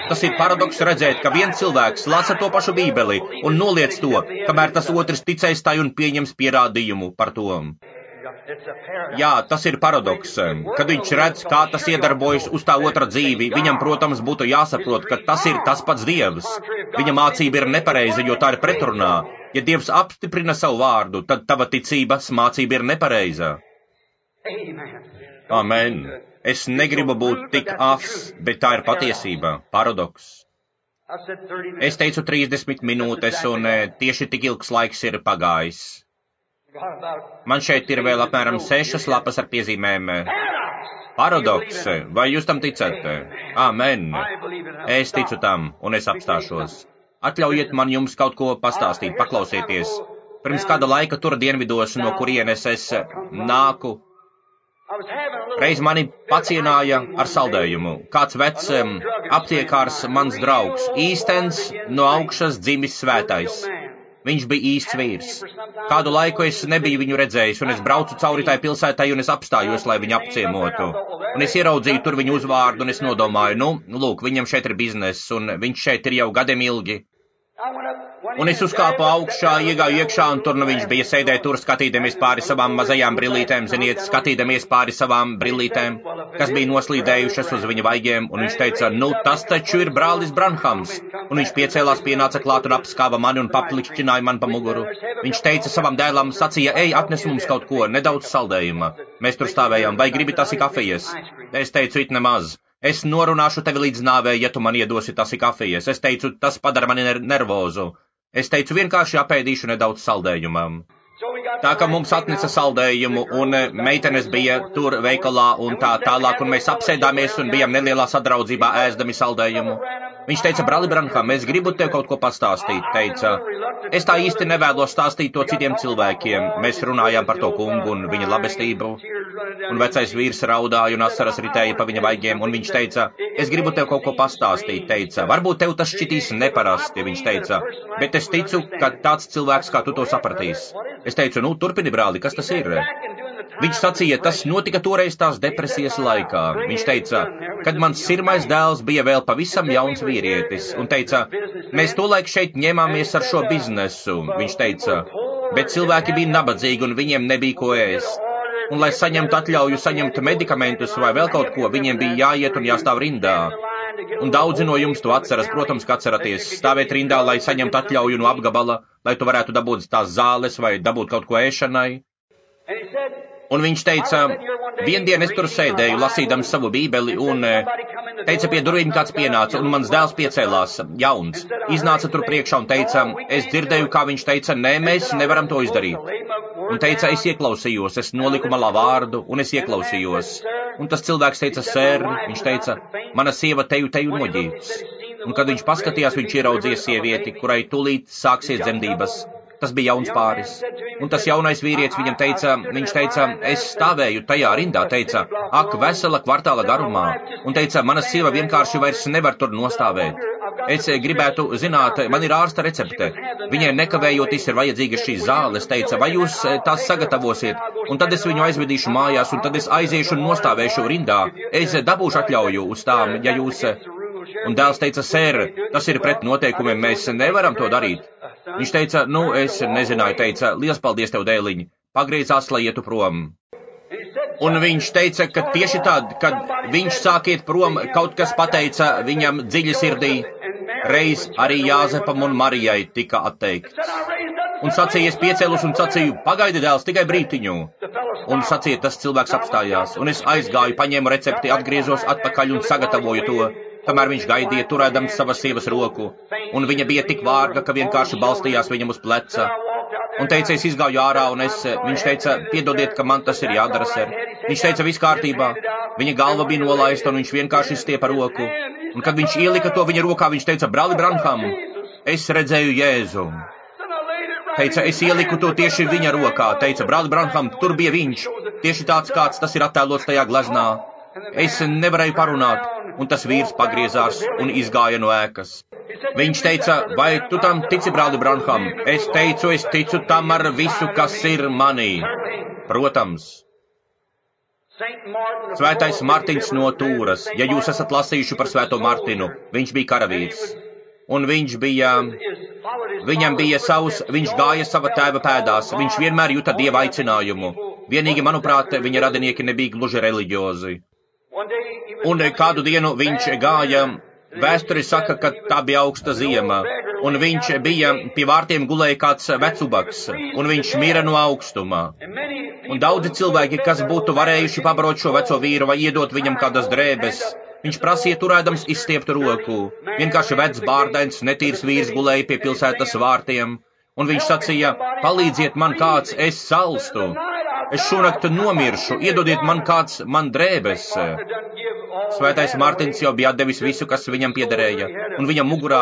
Speaker 1: Tas ir paradoks redzēt, ka viens cilvēks lasa to pašu Bībeli un noliec to, kamēr tas otrs ticēs tai un pieņems pierādījumu par to. Jā, tas ir paradoks. Kad viņš redz, kā tas iedarbojas uz tā otra dzīvi, viņam, protams, būtu jāsaprot, ka tas ir tas pats Dievs. Viņa mācība ir nepareiza, jo tā ir pretrunā. Ja Dievs apstiprina savu vārdu, tad tava ticības mācība ir nepareiza. Amen. Es negribu būt tik afs, bet tā ir patiesība. Paradoks. Es teicu 30 minūtes, un tieši tik ilgs laiks ir pagājis. Man šeit ir vēl apmēram 6 lapas ar piezīmēm. Paradoks. Vai jūs tam ticat? Amen. Es ticu tam, un es apstāšos. Atļaujiet man jums kaut ko pastāstīt, paklausieties. Pirms kāda laika tur dienvidos, no kurienes es nāku, reiz mani pacienāja ar saldējumu. Kāds vecs aptiekārs mans draugs, īstens no augšas dzimis svētais. Viņš bija īsts vīrs. Kādu laiku es nebiju viņu redzējis, un es braucu cauri tai pilsētai, un es apstājos, lai viņu apciemotu. Un es ieraudzīju tur viņu uzvārdu, un es nodomāju, lūk, viņam šeit ir bizness, un viņš šeit ir jau gadiem ilgi. Un es uzkāpu augšā, iegāju iekšā, un tur viņš bija sēdēja tur, skatīdamies pāri savām mazajām brillītēm, ziniet, skatīdamies pāri savām brillītēm, kas bija noslīdējušas uz viņa vaigiem, un viņš teica, tas taču ir brālis Branhams. Un viņš piecēlās, pienāca klāt un apskāva mani un paplikšķināja man pa muguru. Viņš teica savam dēlam, sacīja, ej, atnes mums kaut ko, nedaudz saldējuma. Mēs tur stāvējām, vai gribi tasi kafijas? Es teicu, it nemaz. Es norunāšu tevi līdz nāvei, ja tu man iedosi tasi kafijas. Es teicu, tas padara mani nervozu. Es teicu, vienkārši apēdīšu nedaudz saldējumam. Tā kā mums atnesa saldējumu, un meitenes bija tur veikalā un tā tālāk, un mēs apsēdāmies un bijām nelielā sadraudzībā ēzdami saldējumu. Viņš teica, brāli Branham, es gribu tev kaut ko pastāstīt, teica. Es tā īsti nevēlos stāstīt to citiem cilvēkiem. Mēs runājām par to kungu un viņa labestību, un vecais vīrs raudāja un asaras ritēja pa viņa vaigiem, un viņš teica, es gribu tev kaut ko pastāstīt, teica. Varbūt tev tas šķitīs neparasti, viņš teica, bet es ticu, ka tāds cilvēks kā tu to sapratīs. Es teicu, turpini, brāli, kas tas ir? Viņš sacīja, tas notika toreiz tās depresijas laikā. Viņš teica, kad mans sirmais dēls bija vēl pavisam jauns vīrietis, un teica, mēs tolaik šeit ņēmāmies ar šo biznesu, viņš teica, bet cilvēki bija nabadzīgi un viņiem nebija ko ēst. Un, lai saņemtu atļauju saņemt medikamentus vai vēl kaut ko, viņiem bija jāiet un jāstāv rindā. Un daudzi no jums to atceras, protams, ka atceraties, stāvēt rindā, lai saņemtu atļauju no apgabala, lai tu varētu dabūt tās zāles vai dabūt kaut ko ēšanai. Un viņš teica, viendien es tur sēdēju, lasīdams savu bībeli, un teica, pie durvīm kāds pienāca, un mans dēls piecēlās, jauns, iznāca tur priekšā un teica, es dzirdēju, kā viņš teica, nē, mēs nevaram to izdarīt. Un teica, es ieklausījos, es noliku malā vārdu, un es ieklausījos. Un tas cilvēks teica, sēr, viņš teica, mana sieva teju noģības. Un kad viņš paskatījās, viņš ieraudzīja sievieti, kurai tūlīt sāksies dzemdības. Tas bija jauns pāris. Un tas jaunais vīrietis viņam teica, viņš teica, es stāvēju tajā rindā, teica, ak, vesela kvartāla garumā. Un teica, mana sieva vienkārši vairs nevar tur nostāvēt. Es gribētu zināt, man ir ārsta recepte. Viņai nekavējoties ir vajadzīga šīs zāles, teica, vai jūs tās sagatavosiet? Un tad es viņu aizvedīšu mājās, un tad es aiziešu un nostāvēšu rindā. Es dabūšu atļauju uz tām, ja jūs... Un dēls teica, sēr, tas ir pret noteikumiem, mēs nevaram to darīt. Viņš teica, es nezināju, teica, liels paldies tev, dēliņ, pagriezās, lai ietu prom. Un viņš teica, ka tieši tad, kad viņš sāk iet prom, kaut kas pateica viņam dziļi sirdī, reiz arī Jāzepam un Marijai tika atteikts. Un sacīja, es piecēlus un sacīju, pagaidi, dēls, tikai brītiņu. Un sacīja, tas cilvēks apstājās, un es aizgāju, paņēmu recepti, atgriezos atpakaļ un sagatavoju to. Kamēr viņš gaidīja, turēdams savas sievas roku, un viņa bija tik vārga, ka vienkārši balstījās viņam uz pleca. Un teica, es izgāju ārā, un viņš teica, piedodiet, ka man tas ir jādara, ser. Viņš teica, viss kārtībā. Viņa galva bija nolaista, un viņš vienkārši stiepa roku. Un kad viņš ielika to viņa rokā, viņš teica, brāli Branham, es redzēju Jēzu. Teica, es ieliku to tieši viņa rokā. Teica, brāli Branham, tur bija viņš, tieši tāds, kāds tas ir attēlots tajā gleznā. Es nevarēju parunāt, un tas vīrs pagriezās un izgāja no ēkas. Viņš teica, vai tu tam tici, brāli Branham? Es teicu, es ticu tam ar visu, kas ir manī. Protams. Svētais Martins no Tūras, ja jūs esat lasījuši par Svēto Martinu, viņš bija karavīrs. Un viņam bija savs, viņš gāja sava tēva pēdās, viņš vienmēr juta Dieva aicinājumu. Vienīgi, manuprāt, viņa radinieki nebija gluži reliģiozi. Un kādu dienu viņš gāja, vēsture saka, ka tā bija augsta ziema, un viņš bija, pie vārtiem gulēja kāds vecubaks, un viņš mira no augstuma. Un daudzi cilvēki, kas būtu varējuši pabarot šo veco vīru vai iedot viņam kādas drēbes, viņš prasīja turēdams izstieptu roku. Vienkārši vecs bārdains, netīrs vīrs gulēja pie pilsētas vārtiem, un viņš sacīja, palīdziet man kāds, es salstu. Es šonakt nomiršu, iedodiet man kāds man drēbes. Svētais Mārtiņš jau bija atdevis visu, kas viņam piederēja, un viņa mugurā,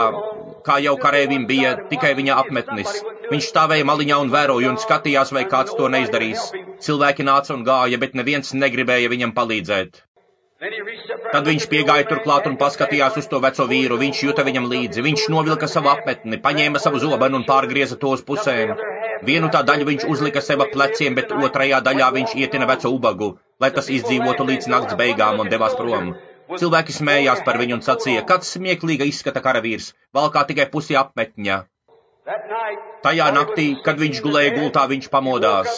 Speaker 1: kā jau karēvim, bija tikai viņa apmetnis. Viņš stāvēja maliņā un vēroja un skatījās, vai kāds to neizdarīs. Cilvēki nāca un gāja, bet neviens negribēja viņam palīdzēt. Tad viņš piegāja turklāt un paskatījās uz to veco vīru, viņš juta viņam līdzi, viņš novilka savu apmetni, paņēma savu zobenu un pārgrieza to uz pusēm. Vienu tā daļu viņš uzlika sev ap pleciem, bet otrajā daļā viņš ietina veco ubagu, lai tas izdzīvotu līdz nakts beigām un devās prom. Cilvēki smējās par viņu un sacīja, kāds smieklīga izskata karavīrs, valkā tikai pusi apmetņa. Tajā naktī, kad viņš gulēja gultā, viņš pamodās.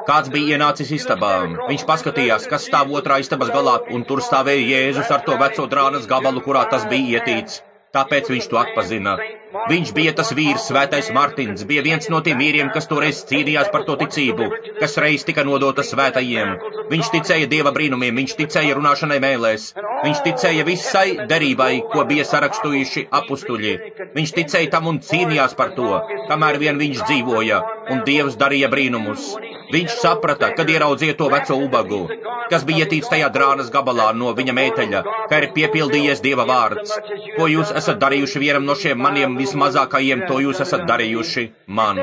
Speaker 1: Kāds bija ienācis istabā. Viņš paskatījās, kas stāv otrā istabas galā, un tur stāvēja Jēzus ar to veco drānas gabalu, kurā tas bija ietīts. Tāpēc viņš to atpazina. Viņš bija tas vīrs, svētais Martins, bija viens no tiem vīriem, kas toreiz cīnījās par to ticību, kas reiz tika nodota svētajiem. Viņš ticēja Dieva brīnumiem, viņš ticēja runāšanai mēlēs, viņš ticēja visai derībai, ko bija sarakstujuši apustuļi. Viņš ticēja tam un cīnījās par to, kamēr vien viņš dzīvoja, un Dievs darīja brīnumus. Viņš saprata, kad ieraudzīja to veco ubagu, kas bija ietīts tajā drānas gabalā no viņa mēteļa, ka ir piepildījies Dieva vārds. Ko jūs esat darījuši vienam no šiem maniem vismazākajiem, to jūs esat darījuši man.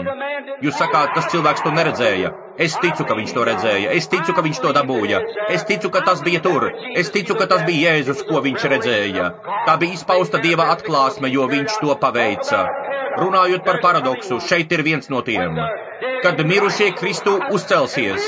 Speaker 1: Jūs sakāt, tas cilvēks to neredzēja. Es ticu, ka viņš to redzēja. Es ticu, ka viņš to dabūja. Es ticu, ka tas bija tur. Es ticu, ka tas bija Jēzus, ko viņš redzēja. Tā bija izpausta Dieva atklāsme, jo viņš to paveica. Runājot par paradoksu, šeit ir viens no tiem. Kad mirušie Kristu uzcelsies,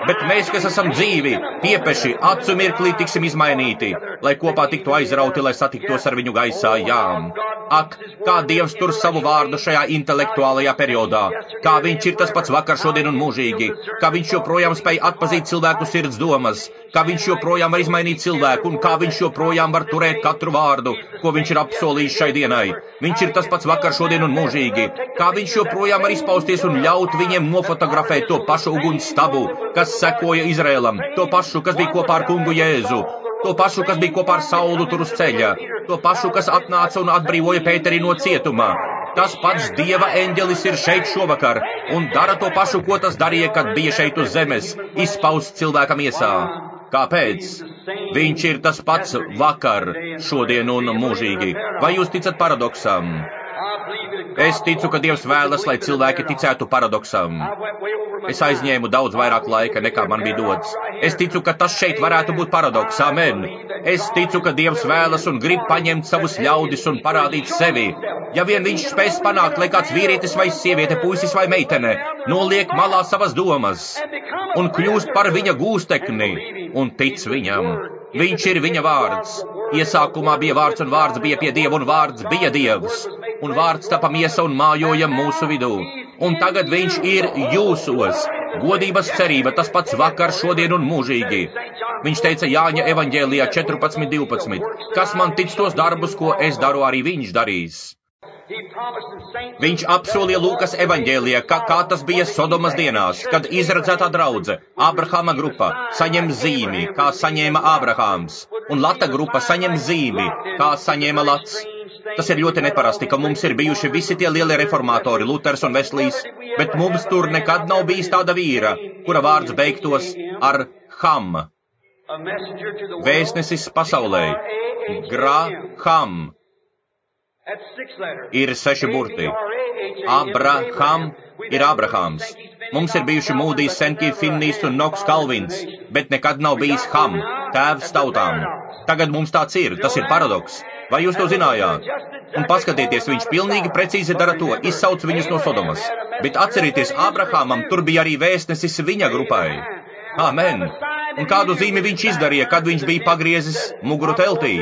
Speaker 1: bet mēs, kas esam dzīvi, piepeši, acu mirklī tiksim izmainīti, lai kopā tiktu aizrauti, lai satiktos ar viņu gaisā, jām. Ak, kā Dievs tur savu vārdu šajā intelektuālajā periodā, kā viņš ir tas pats vakar, šodien un mūžīgi, kā viņš joprojām spēj atpazīt cilvēku sirds domas, kā viņš joprojām var izmainīt cilvēku un kā viņš joprojām var turēt katru vārdu, ko viņš ir apsolījis šai dienai. Viņš ir tas pats vakar, šodien un mūžīgi, kā viņš joprojām var izpausties un ļaut viņiem nofotografēt to pašu uguns stabu, kas sekoja Izrēlam, to pašu, kas bija kopā ar kungu Jēzu, to pašu, kas bija kopā ar Saulu tur uz ceļa, to pašu, kas atnāca un atbrīvoja Pēteri no cietumā. Tas pats Dieva eņģelis ir šeit šovakar un dara to pašu, ko tas darīja, kad bija šeit uz zemes, izpausts cilvēka miesā. Kāpēc? Viņš ir tas pats vakar, šodien un mūžīgi. Vai jūs ticat paradoksam? Es ticu, ka Dievs vēlas, lai cilvēki ticētu paradoksam. Es aizņēmu daudz vairāk laika, nekā man bija dots. Es ticu, ka tas šeit varētu būt paradoks. Amen. Es ticu, ka Dievs vēlas un grib paņemt savus ļaudis un parādīt sevi. Ja vien viņš spēs panākt, lai kāds vīrietis vai sieviete, puisis vai meitene, noliek malā savas domas un kļūst par viņa gūstekni un tic viņam. Viņš ir viņa vārds. Iesākumā bija vārds un vārds bija pie Dieva un vārds bija Dievs. Un vārds tapa miesa un mājoja mūsu vidū. Un tagad viņš ir jūsos. Godības cerība, tas pats vakar, šodien un mūžīgi. Viņš teica Jāņa evaņģēlijā 14:12. Kas man tic tos darbus, ko es daru, arī viņš darīs. Viņš apsolīja Lūkas evaņģēlijā, kā tas bija Sodomas dienās, kad izredzētā draudze, Abrahama grupa, saņem zīmi, kā saņēma Abrahāms, un Lata grupa saņem zīmi, kā saņēma Lats. Tas ir ļoti neparasti, ka mums ir bijuši visi tie lielie reformatori, Luters un Veslīs, bet mums tur nekad nav bijis tāda vīra, kura vārds beigtos ar Ham. Vēstnesis pasaulē. Graham. Ir 6 burti. Abraham ir Abrahāms. Mums ir bijuši Mūdijs, Senkī, Finnijs un Noks Kalvins, bet nekad nav bijis Ham, tēvs tautām. Tagad mums tāds ir, tas ir paradoks. Vai jūs to zinājāt? Un paskatieties, viņš pilnīgi precīzi dara to, izsauc viņus no Sodomas. Bet atcerieties, Abrahāmam tur bija arī vēstnesis viņa grupai. Amen. Un kādu zīmi viņš izdarīja, kad viņš bija pagriezis muguru teltī?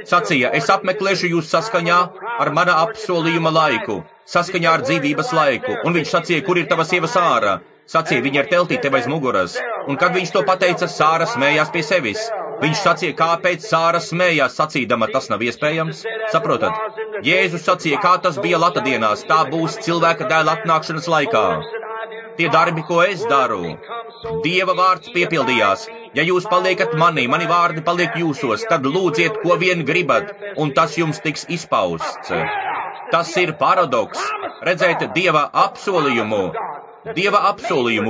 Speaker 1: Sacīja, es apmeklēšu jūs saskaņā ar mana apsolījuma laiku, saskaņā ar dzīvības laiku. Un viņš sacīja, kur ir tava sieva Sāra? Sacīja, viņa ir teltī tev aiz muguras. Un kad viņš to pateica, Sāra smējās pie sevis. Viņš sacīja, kāpēc Sāra smējās, sacīdama, tas nav iespējams? Saprotat? Jēzus sacīja, kā tas bija Lata dienās, tā būs cilvēka dēla atnākšanas laikā. Tie darbi, ko es daru, Dieva vārds piepildījās. Ja jūs paliekat manī, mani vārdi paliek jūsos, tad lūdziet, ko vien gribat, un tas jums tiks izpausts. Tas ir paradoks. Redzēt Dieva apsolījumu,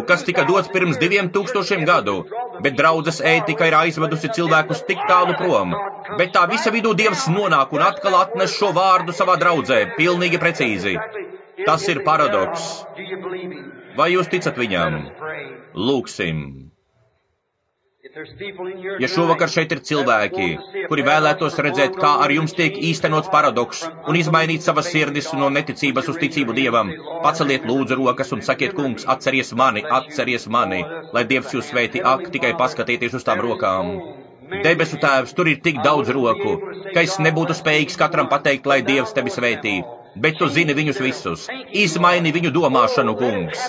Speaker 1: kas tika dots pirms 2000 gadu, bet draudzes ētika ir aizvedusi cilvēkus tik tālu prom. Bet tā visa vidū Dievs nonāk un atkal atnes šo vārdu savā draudzē, pilnīgi precīzi. Tas ir paradoks. Vai jūs ticat viņam? Lūksim. Ja šovakar šeit ir cilvēki, kuri vēlētos redzēt, kā ar jums tiek īstenots paradoks un izmainīt savas sirdis no neticības uz ticību Dievam, paceliet lūdzu rokas un sakiet, kungs, atceries mani, lai Dievs jūs svētī, tikai paskatieties uz tām rokām. Debesu Tēvs, tur ir tik daudz roku, ka es nebūtu spējīgs katram pateikt, lai Dievs tevi svētī. Bet tu zini viņus visus. Izmaini viņu domāšanu, kungs.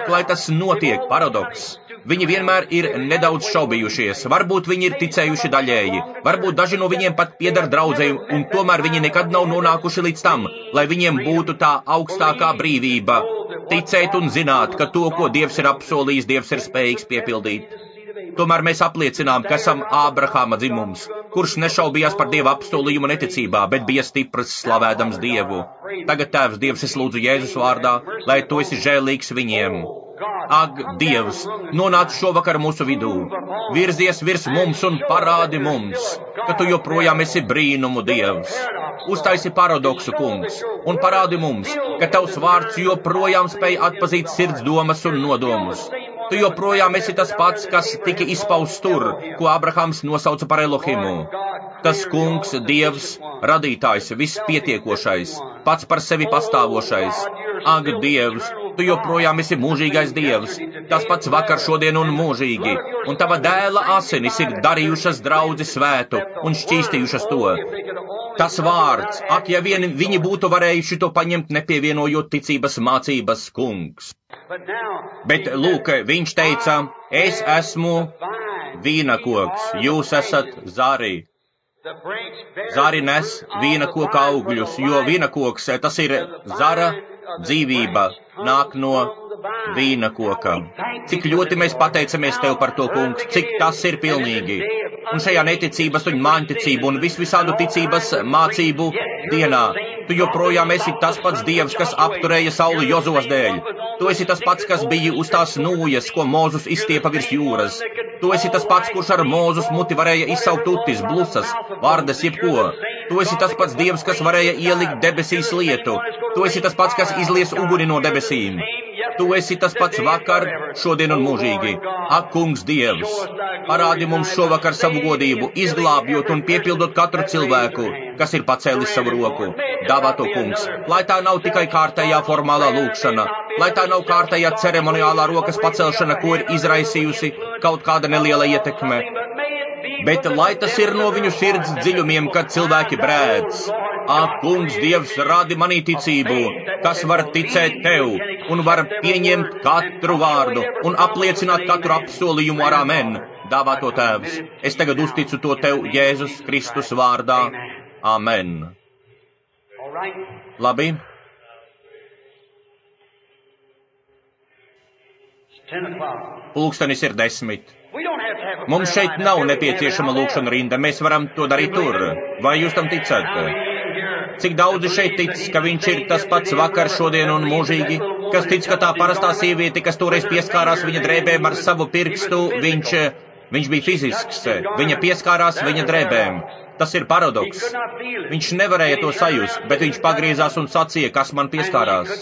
Speaker 1: Lai tas notiek, paradoks. Viņi vienmēr ir nedaudz šaubījušies. Varbūt viņi ir ticējuši daļēji. Varbūt daži no viņiem pat pieder draudzei, un tomēr viņi nekad nav nonākuši līdz tam, lai viņiem būtu tā augstākā brīvība. Ticēt un zināt, ka to, ko Dievs ir apsolījis, Dievs ir spējīgs piepildīt. Tomēr mēs apliecinām, ka esam Ābrahāma dzimums, kurš nešaubījās par Dieva apsolījumu neticībā, bet bija stiprs slavēdams Dievu. Tagad, Tēvs, Dievs, es lūdzu Jēzus vārdā, lai tu esi žēlīgs viņiem. Dievs, nonāc šovakar mūsu vidū, virzies virs mums un parādi mums, ka tu joprojām esi brīnumu Dievs. Uztaisi paradoksu, kungs, un parādi mums, ka tavs vārds joprojām spēj atpazīt sirds domas un nodomus. Tu joprojām esi tas pats, kas tika izpausts tur, ko Abrahams nosauca par Elohimu. Tas kungs, Dievs, radītājs, vispietiekošais, pats par sevi pastāvošais. Dievs, tu joprojām esi mūžīgais Dievs, tas pats vakar, šodien un mūžīgi, un tava dēla asinis ir darījušas draudzi svētu un šķīstījušas to. Tas vārds, ja vien viņi būtu varējuši to paņemt, nepievienojot ticības mācības, kungs. Bet, lūk, viņš teica, es esmu vīnakoks, jūs esat zari. Zari nes vīnakoka augļus, jo vīnakoks, tas ir zara dzīvība, nāk no vīnakoka. Cik ļoti mēs pateicamies tev par to, kungs, cik tas ir pilnīgi. Un šajā neticības un māņticību un visādu ticības mācību dienā, tu joprojām esi tas pats Dievs, kas apturēja sauli Jozuvas dēļ. Tu esi tas pats, kas bija uz tās nūjas, ko Mūzus izstiepa virs jūras. Tu esi tas pats, kurš ar Mūzus muti varēja izsaukt utis, blusas, vārdas, jebko. Tu esi tas pats Dievs, kas varēja ielikt debesīs lietu. Tu esi tas pats, kas izlies uguni no debesīm. Tu esi tas pats vakar, šodien un mūžīgi. Kungs Dievs, parādi mums šovakar savu godību, izglābjot un piepildot katru cilvēku, kas ir pacēlis savu roku. Dāvā to, kungs, lai tā nav tikai kārtējā formālā lūkšana, lai tā nav kārtējā ceremoniālā rokas pacelšana, ko ir izraisījusi kaut kāda neliela ietekme, bet lai tas ir no viņu sirds dziļumiem, kad cilvēki brēdz. Kungs Dievs, rādi manī ticību, kas var ticēt tev un var pieņemt katru vārdu un apliecināt katru apsolījumu ar amen. Dāvā to, Tēvs. Es tagad uzticu to tev Jēzus Kristus vārdā. Amen. Labi. Pulkstenis ir 10. Mums šeit nav nepieciešama lūkšana rinda, mēs varam to darīt tur. Vai jūs tam ticat? Cik daudzi šeit tic, ka viņš ir tas pats vakar, šodien un mūžīgi, kas tic, ka tā parastā sieviete, kas toreiz pieskārās viņa drēbēm ar savu pirkstu, viņš bija fizisks, viņa pieskārās viņa drēbēm. Tas ir paradoks. Viņš nevarēja to sajust, bet viņš pagriezās un sacīja, kas man pieskārās.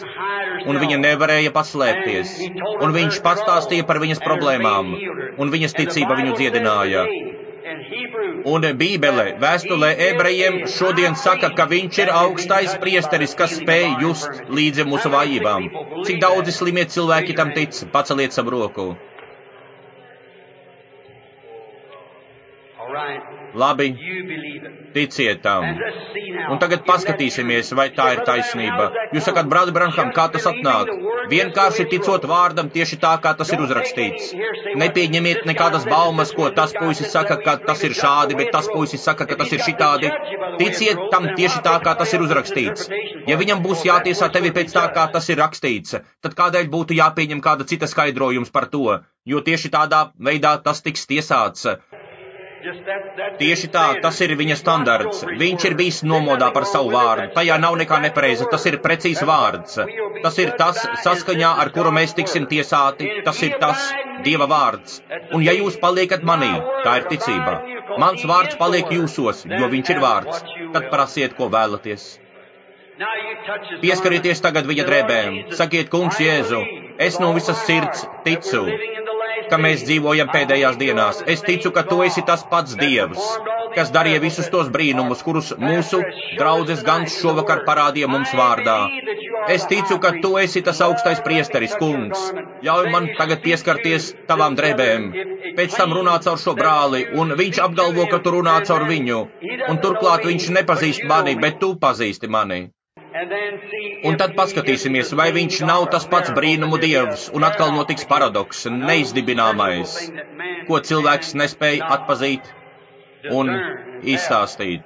Speaker 1: Un viņa nevarēja paslēpties. Un viņš pastāstīja par viņas problēmām. Un viņas ticība viņu dziedināja. Un Bībele, vēstulē ebrejiem šodien saka, ka viņš ir augstais priesteris, kas spēj just līdzi mūsu vājībām. Cik daudzi slimie cilvēki tam tic, paceliet savu roku. Labi, ticiet tam. Un tagad paskatīsimies, vai tā ir taisnība. Jūs sakat, brāli Branham, kā tas atnāk? Vienkārši ticot vārdam tieši tā, kā tas ir uzrakstīts. Nepieņemiet nekādas baumas, ko tas puisis saka, ka tas ir šādi, bet tas puisis saka, ka tas ir šitādi. Ticiet tam tieši tā, kā tas ir uzrakstīts. Ja viņam būs jātiesā tevi pēc tā, kā tas ir rakstīts, tad kādēļ būtu jāpieņem kāda cita skaidrojums par to, jo tieši tādā veidā tas tiks tiesāts. Tieši tā, tas ir viņa standarts. Viņš ir bijis nomodā par savu vārdu. Tajā nav nekā nepareiza, tas ir precīzs vārds. Tas ir tas, saskaņā ar kuru mēs tiksim tiesāti. Tas ir tas, Dieva vārds. Un ja jūs paliekat manī, tā ir ticība. Mans vārds paliek jūsos, jo viņš ir vārds. Tad prasiet, ko vēlaties. Pieskarieties tagad viņa drēbēm. Sakiet, kungs Jēzu, es no visas sirds ticu, ka mēs dzīvojam pēdējās dienās. Es ticu, ka tu esi tas pats Dievs, kas darīja visus tos brīnumus, kurus mūsu draudzes Gans šovakar parādīja mums vārdā. Es ticu, ka tu esi tas augstais priesteris, kungs. Ļauj man tagad pieskarties tavām drēbēm, pēc tam runāt caur šo brāli, un viņš apgalvo, ka tu runā caur viņu, un turklāt viņš nepazīst mani, bet tu pazīsti mani. Un tad paskatīsimies, vai viņš nav tas pats brīnumu Dievs, un atkal notiks paradoks, neizdibināmais, ko cilvēks nespēja atpazīt un izstāstīt.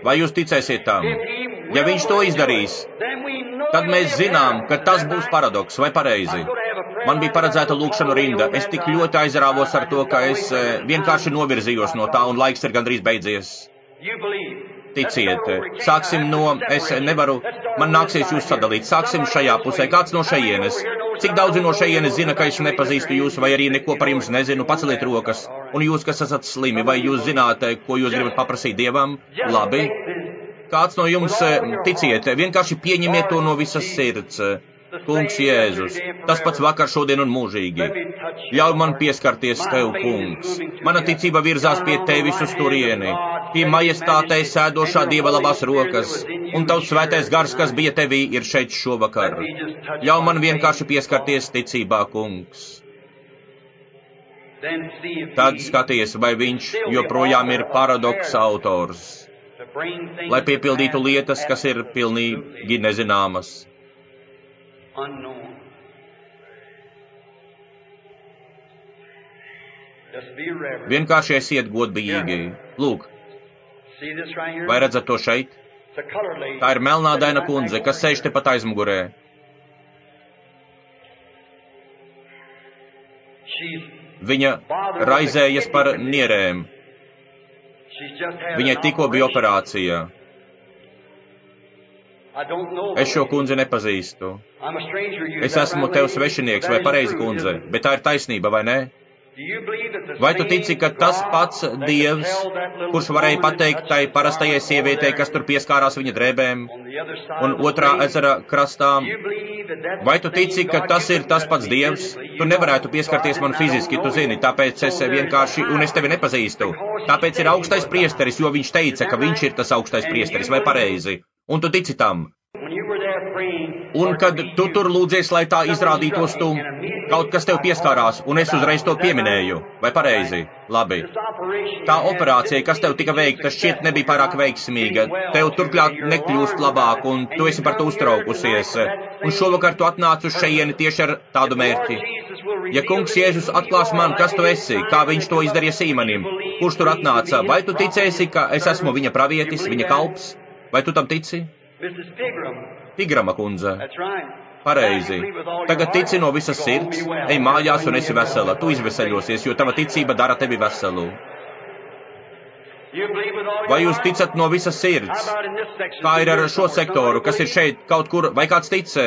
Speaker 1: Vai jūs ticēsiet tam? Ja viņš to izdarīs, tad mēs zinām, ka tas būs paradoks, vai pareizi. Man bija paredzēta lūkšanu rinda. Es tik ļoti aizrāvos ar to, ka es vienkārši novirzījos no tā, un laiks ir gandrīz beidzies. Ticiet, sāksim no, es nevaru, man nāksies jūs sadalīt, sāksim šajā pusē, kāds no šejienes. Cik daudzi no šejienes zina, ka es nepazīstu jūs, vai arī neko par jums nezinu, paceliet rokas. Un jūs, kas esat slimi, vai jūs zināt, ko jūs gribat paprasīt Dievam? Labi. Kāds no jums ticiet, vienkārši pieņemiet to no visas sirds. Kungs Jēzus, tas pats vakar, šodien un mūžīgi. Ļauj man pieskarties tev, kungs. Mana ticība virzās pie tevis uz turieni, pie majestātei sēdošā Dieva labās rokas, un tavs svētais gars, kas bija tevī, ir šeit šovakar. Ļauj man vienkārši pieskarties ticībā, kungs. Tad skaties, vai viņš joprojām ir paradoksa autors, lai piepildītu lietas, kas ir pilnīgi nezināmas. Vienkārši esiet godbijīgi. Lūk, vai redzat to šeit? Tā ir melnādaina kundze, kas sēž tepat aizmugurē. Viņa raizējas par nierēm. Viņai tikko bija operācija. Es šo kundzi nepazīstu. Es esmu tev svešinieks, vai pareizi, kundze, bet tā ir taisnība, vai ne? Vai tu tici, ka tas pats Dievs, kurš varēja pateikt tai parastajai sievietei, kas tur pieskārās viņa drēbēm, un otrā ezera krastā, vai tu tici, ka tas ir tas pats Dievs? Tu nevarētu pieskarties man fiziski, tu zini, tāpēc es vienkārši, un es tevi nepazīstu. Tāpēc ir augstais priesteris, jo viņš teica, ka viņš ir tas augstais priesteris, vai pareizi? Un tu tici tam. Un kad tu tur lūdzies, lai tā izrādītos tu, kaut kas tev pieskārās, un es uzreiz to pieminēju, vai pareizi? Labi. Tā operācija, kas tev tika veikta, šķiet nebija pārāk veiksmīga. Tev turklāt nekļūst labāk, un tu esi par to uztraukusies. Un šovakar tu atnāc uz šejieni tieši ar tādu mērķi. Ja kungs Jēzus atklās man, kas tu esi, kā viņš to izdarīja Sīmanim, kurš tur atnāca, vai tu ticēsi, ka es esmu viņa pravietis, viņa kalps? Vai tu tam tici? Pigrama kundze. Pareizi. Tagad tici no visas sirds, ej mājās un esi vesela. Tu izveseļosies, jo tava ticība dara tevi veselu. Vai jūs ticat no visas sirds? Kā ir ar šo sektoru, kas ir šeit kaut kur, vai kāds ticē?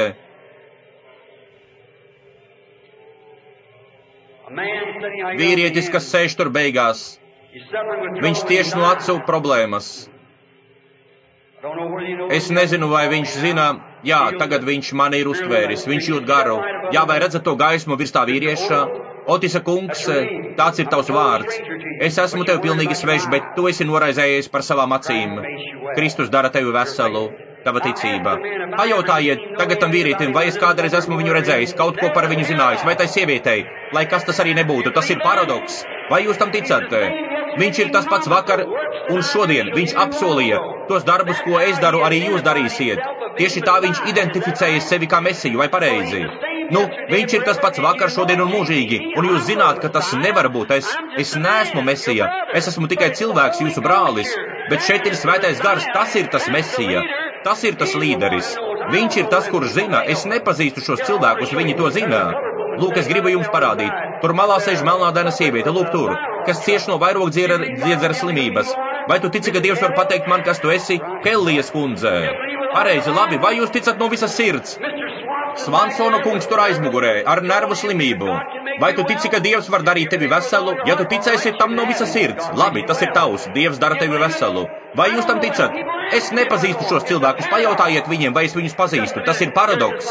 Speaker 1: Vīrietis, kas sēž tur beigās, viņš tieši no acu problēmas. Es nezinu, vai viņš zina, jā, tagad viņš mani ir uztvēris, viņš jūt garu. Jā, vai redzat to gaismu virs tā vīrieša? Otisa kungs, tāds ir tavs vārds. Es esmu tev pilnīgi svešs, bet tu esi noraizējies par savām acīm. Kristus dara tevi veselu, tava ticība. Pajautājiet tagad tam vīrietim, vai es kādreiz esmu viņu redzējis, kaut ko par viņu zinājis, vai tai sievietei, lai kas tas arī nebūtu, tas ir paradoks. Vai jūs tam ticat? Viņš ir tas pats vakar un šodien. Viņš apsolīja tos darbus, ko es daru, arī jūs darīsiet. Tieši tā viņš identificēja sevi kā mesiju, vai pareizi? Nu, viņš ir tas pats vakar, šodien un mūžīgi, un jūs zināt, ka tas nevar būt. Es neesmu mesija, es esmu tikai cilvēks, jūsu brālis, bet šeit ir svētais gars, tas ir tas mesija, tas ir tas līderis. Viņš ir tas, kurš zina, es nepazīstu šos cilvēkus, viņi to zina. Lūk, es gribu jums parādīt. Tur malā sēž melnādaina sieviete, lūk tur, kas cieš no vairogdziedzera slimības. Vai tu tici, ka Dievs var pateikt man, kas tu esi? Kellijas kundze. Pareizi, labi, vai jūs ticat no visas sirds? Svansona kungs tur aizmugurē ar nervu slimību. Vai tu tici, ka Dievs var darīt tevi veselu? Ja tu ticēsi tam no visa sirds, labi, tas ir tavs, Dievs dara tevi veselu. Vai jūs tam ticat? Es nepazīstu šos cilvēkus, pajautājiet viņiem, vai es viņus pazīstu. Tas ir paradoks.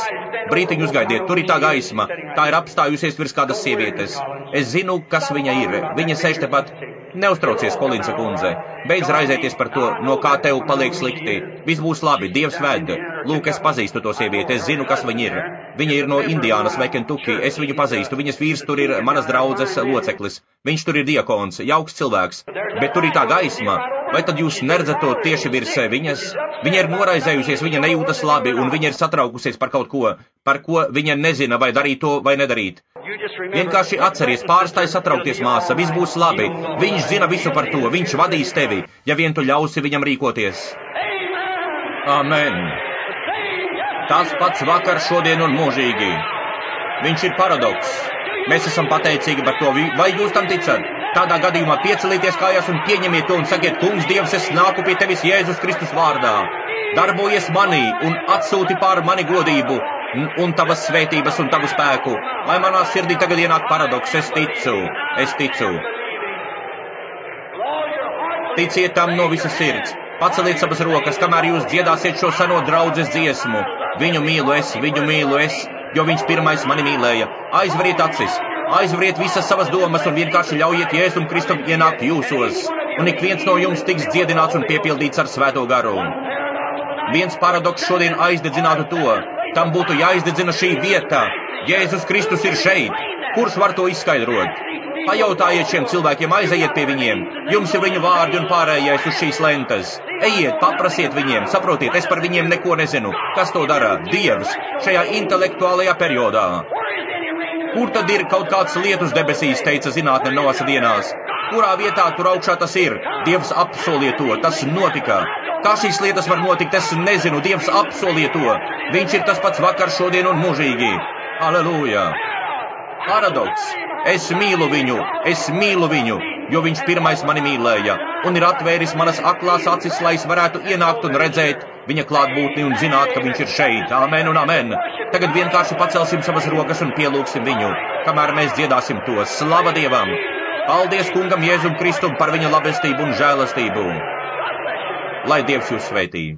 Speaker 1: Brītiņu uzgaidiet, tur ir tā gaisma. Tā ir apstājusies virs kādas sievietes. Es zinu, kas viņa ir. Viņa sēž tepat. Neuztraucies, Kolinsa kundze. Beidz raizēties par to, no kā tev paliek slikti. Viss būs labi, Dievs ved. Lūk, es pazīstu to sievieti, es zinu, kas viņa ir. Viņa ir no Indiānas vai Kentucky, es viņu pazīstu. Viņas vīrs tur ir manas draudzes loceklis. Viņš tur ir diakons, jauks cilvēks. Bet tur ir tā gaisma. Vai tad jūs neredzat to tieši virs viņas? Viņa ir noraizējusies, viņa nejūtas labi, un viņa ir satraukusies par kaut ko, par ko viņa nezina, vai darīt to, vai nedarīt. Vienkārši atceries, pārstāj satraukties, māsa, viss būs labi. Viņš zina visu par to, viņš vadīs tevi, ja vien tu ļausi viņam rīkoties. Amen. Tas pats vakar, šodien un mūžīgi. Viņš ir paradoks. Mēs esam pateicīgi par to, vai jūs tam ticat? Tādā gadījumā piecelieties kājās un pieņemiet to un sakiet, kungs Dievs, es nāku pie tevis Jēzus Kristus vārdā. Darbojies manī un atsūti pār mani godību un tavas svētības un tavu spēku. Lai manā sirdī tagad ienāk paradoks, es ticu. Ticiet tam no visas sirds. Paceliet savas rokas, kamēr jūs dziedāsiet šo seno draudzes dziesmu. Viņu mīlu es, jo viņš pirmais mani mīlēja. Aizveriet acis. Aizveriet visas savas domas un vienkārši ļaujiet Jēzum Kristum ienākt jūsos, un ik viens no jums tiks dziedināts un piepildīts ar svēto garu. Viens paradoks šodien aizdedzinātu to, tam būtu jāizdedzina šī vieta. Jēzus Kristus ir šeit. Kurš var to izskaidrot? Pajautājiet šiem cilvēkiem, aizejiet pie viņiem. Jums ir viņu vārdi un pārējais uz šīs lentas. Ejiet, paprasiet viņiem, saprotiet, es par viņiem neko nezinu. Kas to dara? Dievs, šajā intelektuālajā periodā. Kur tad ir kaut kāds lietus debesīs, teica zinātne Noasa dienās? Kurā vietā tur augšā tas ir? Dievs apsolīja to, tas notika. Kā šīs lietas var notikt, es nezinu, Dievs apsolīja to. Viņš ir tas pats vakar, šodien un mūžīgi. Halleluja! Paradoks! Es mīlu viņu, jo viņš pirmais mani mīlēja, un ir atvēris manas aklās acis, lai es varētu ienākt un redzēt viņa klātbūtni un zināt, ka viņš ir šeit. Amen un amen. Tagad vienkārši pacelsim savas rokas un pielūgsim viņu, kamēr mēs dziedāsim to. Slava Dievam! Paldies kungam Jēzum Kristum par viņa labestību un žēlastību. Lai Dievs jūs svētī!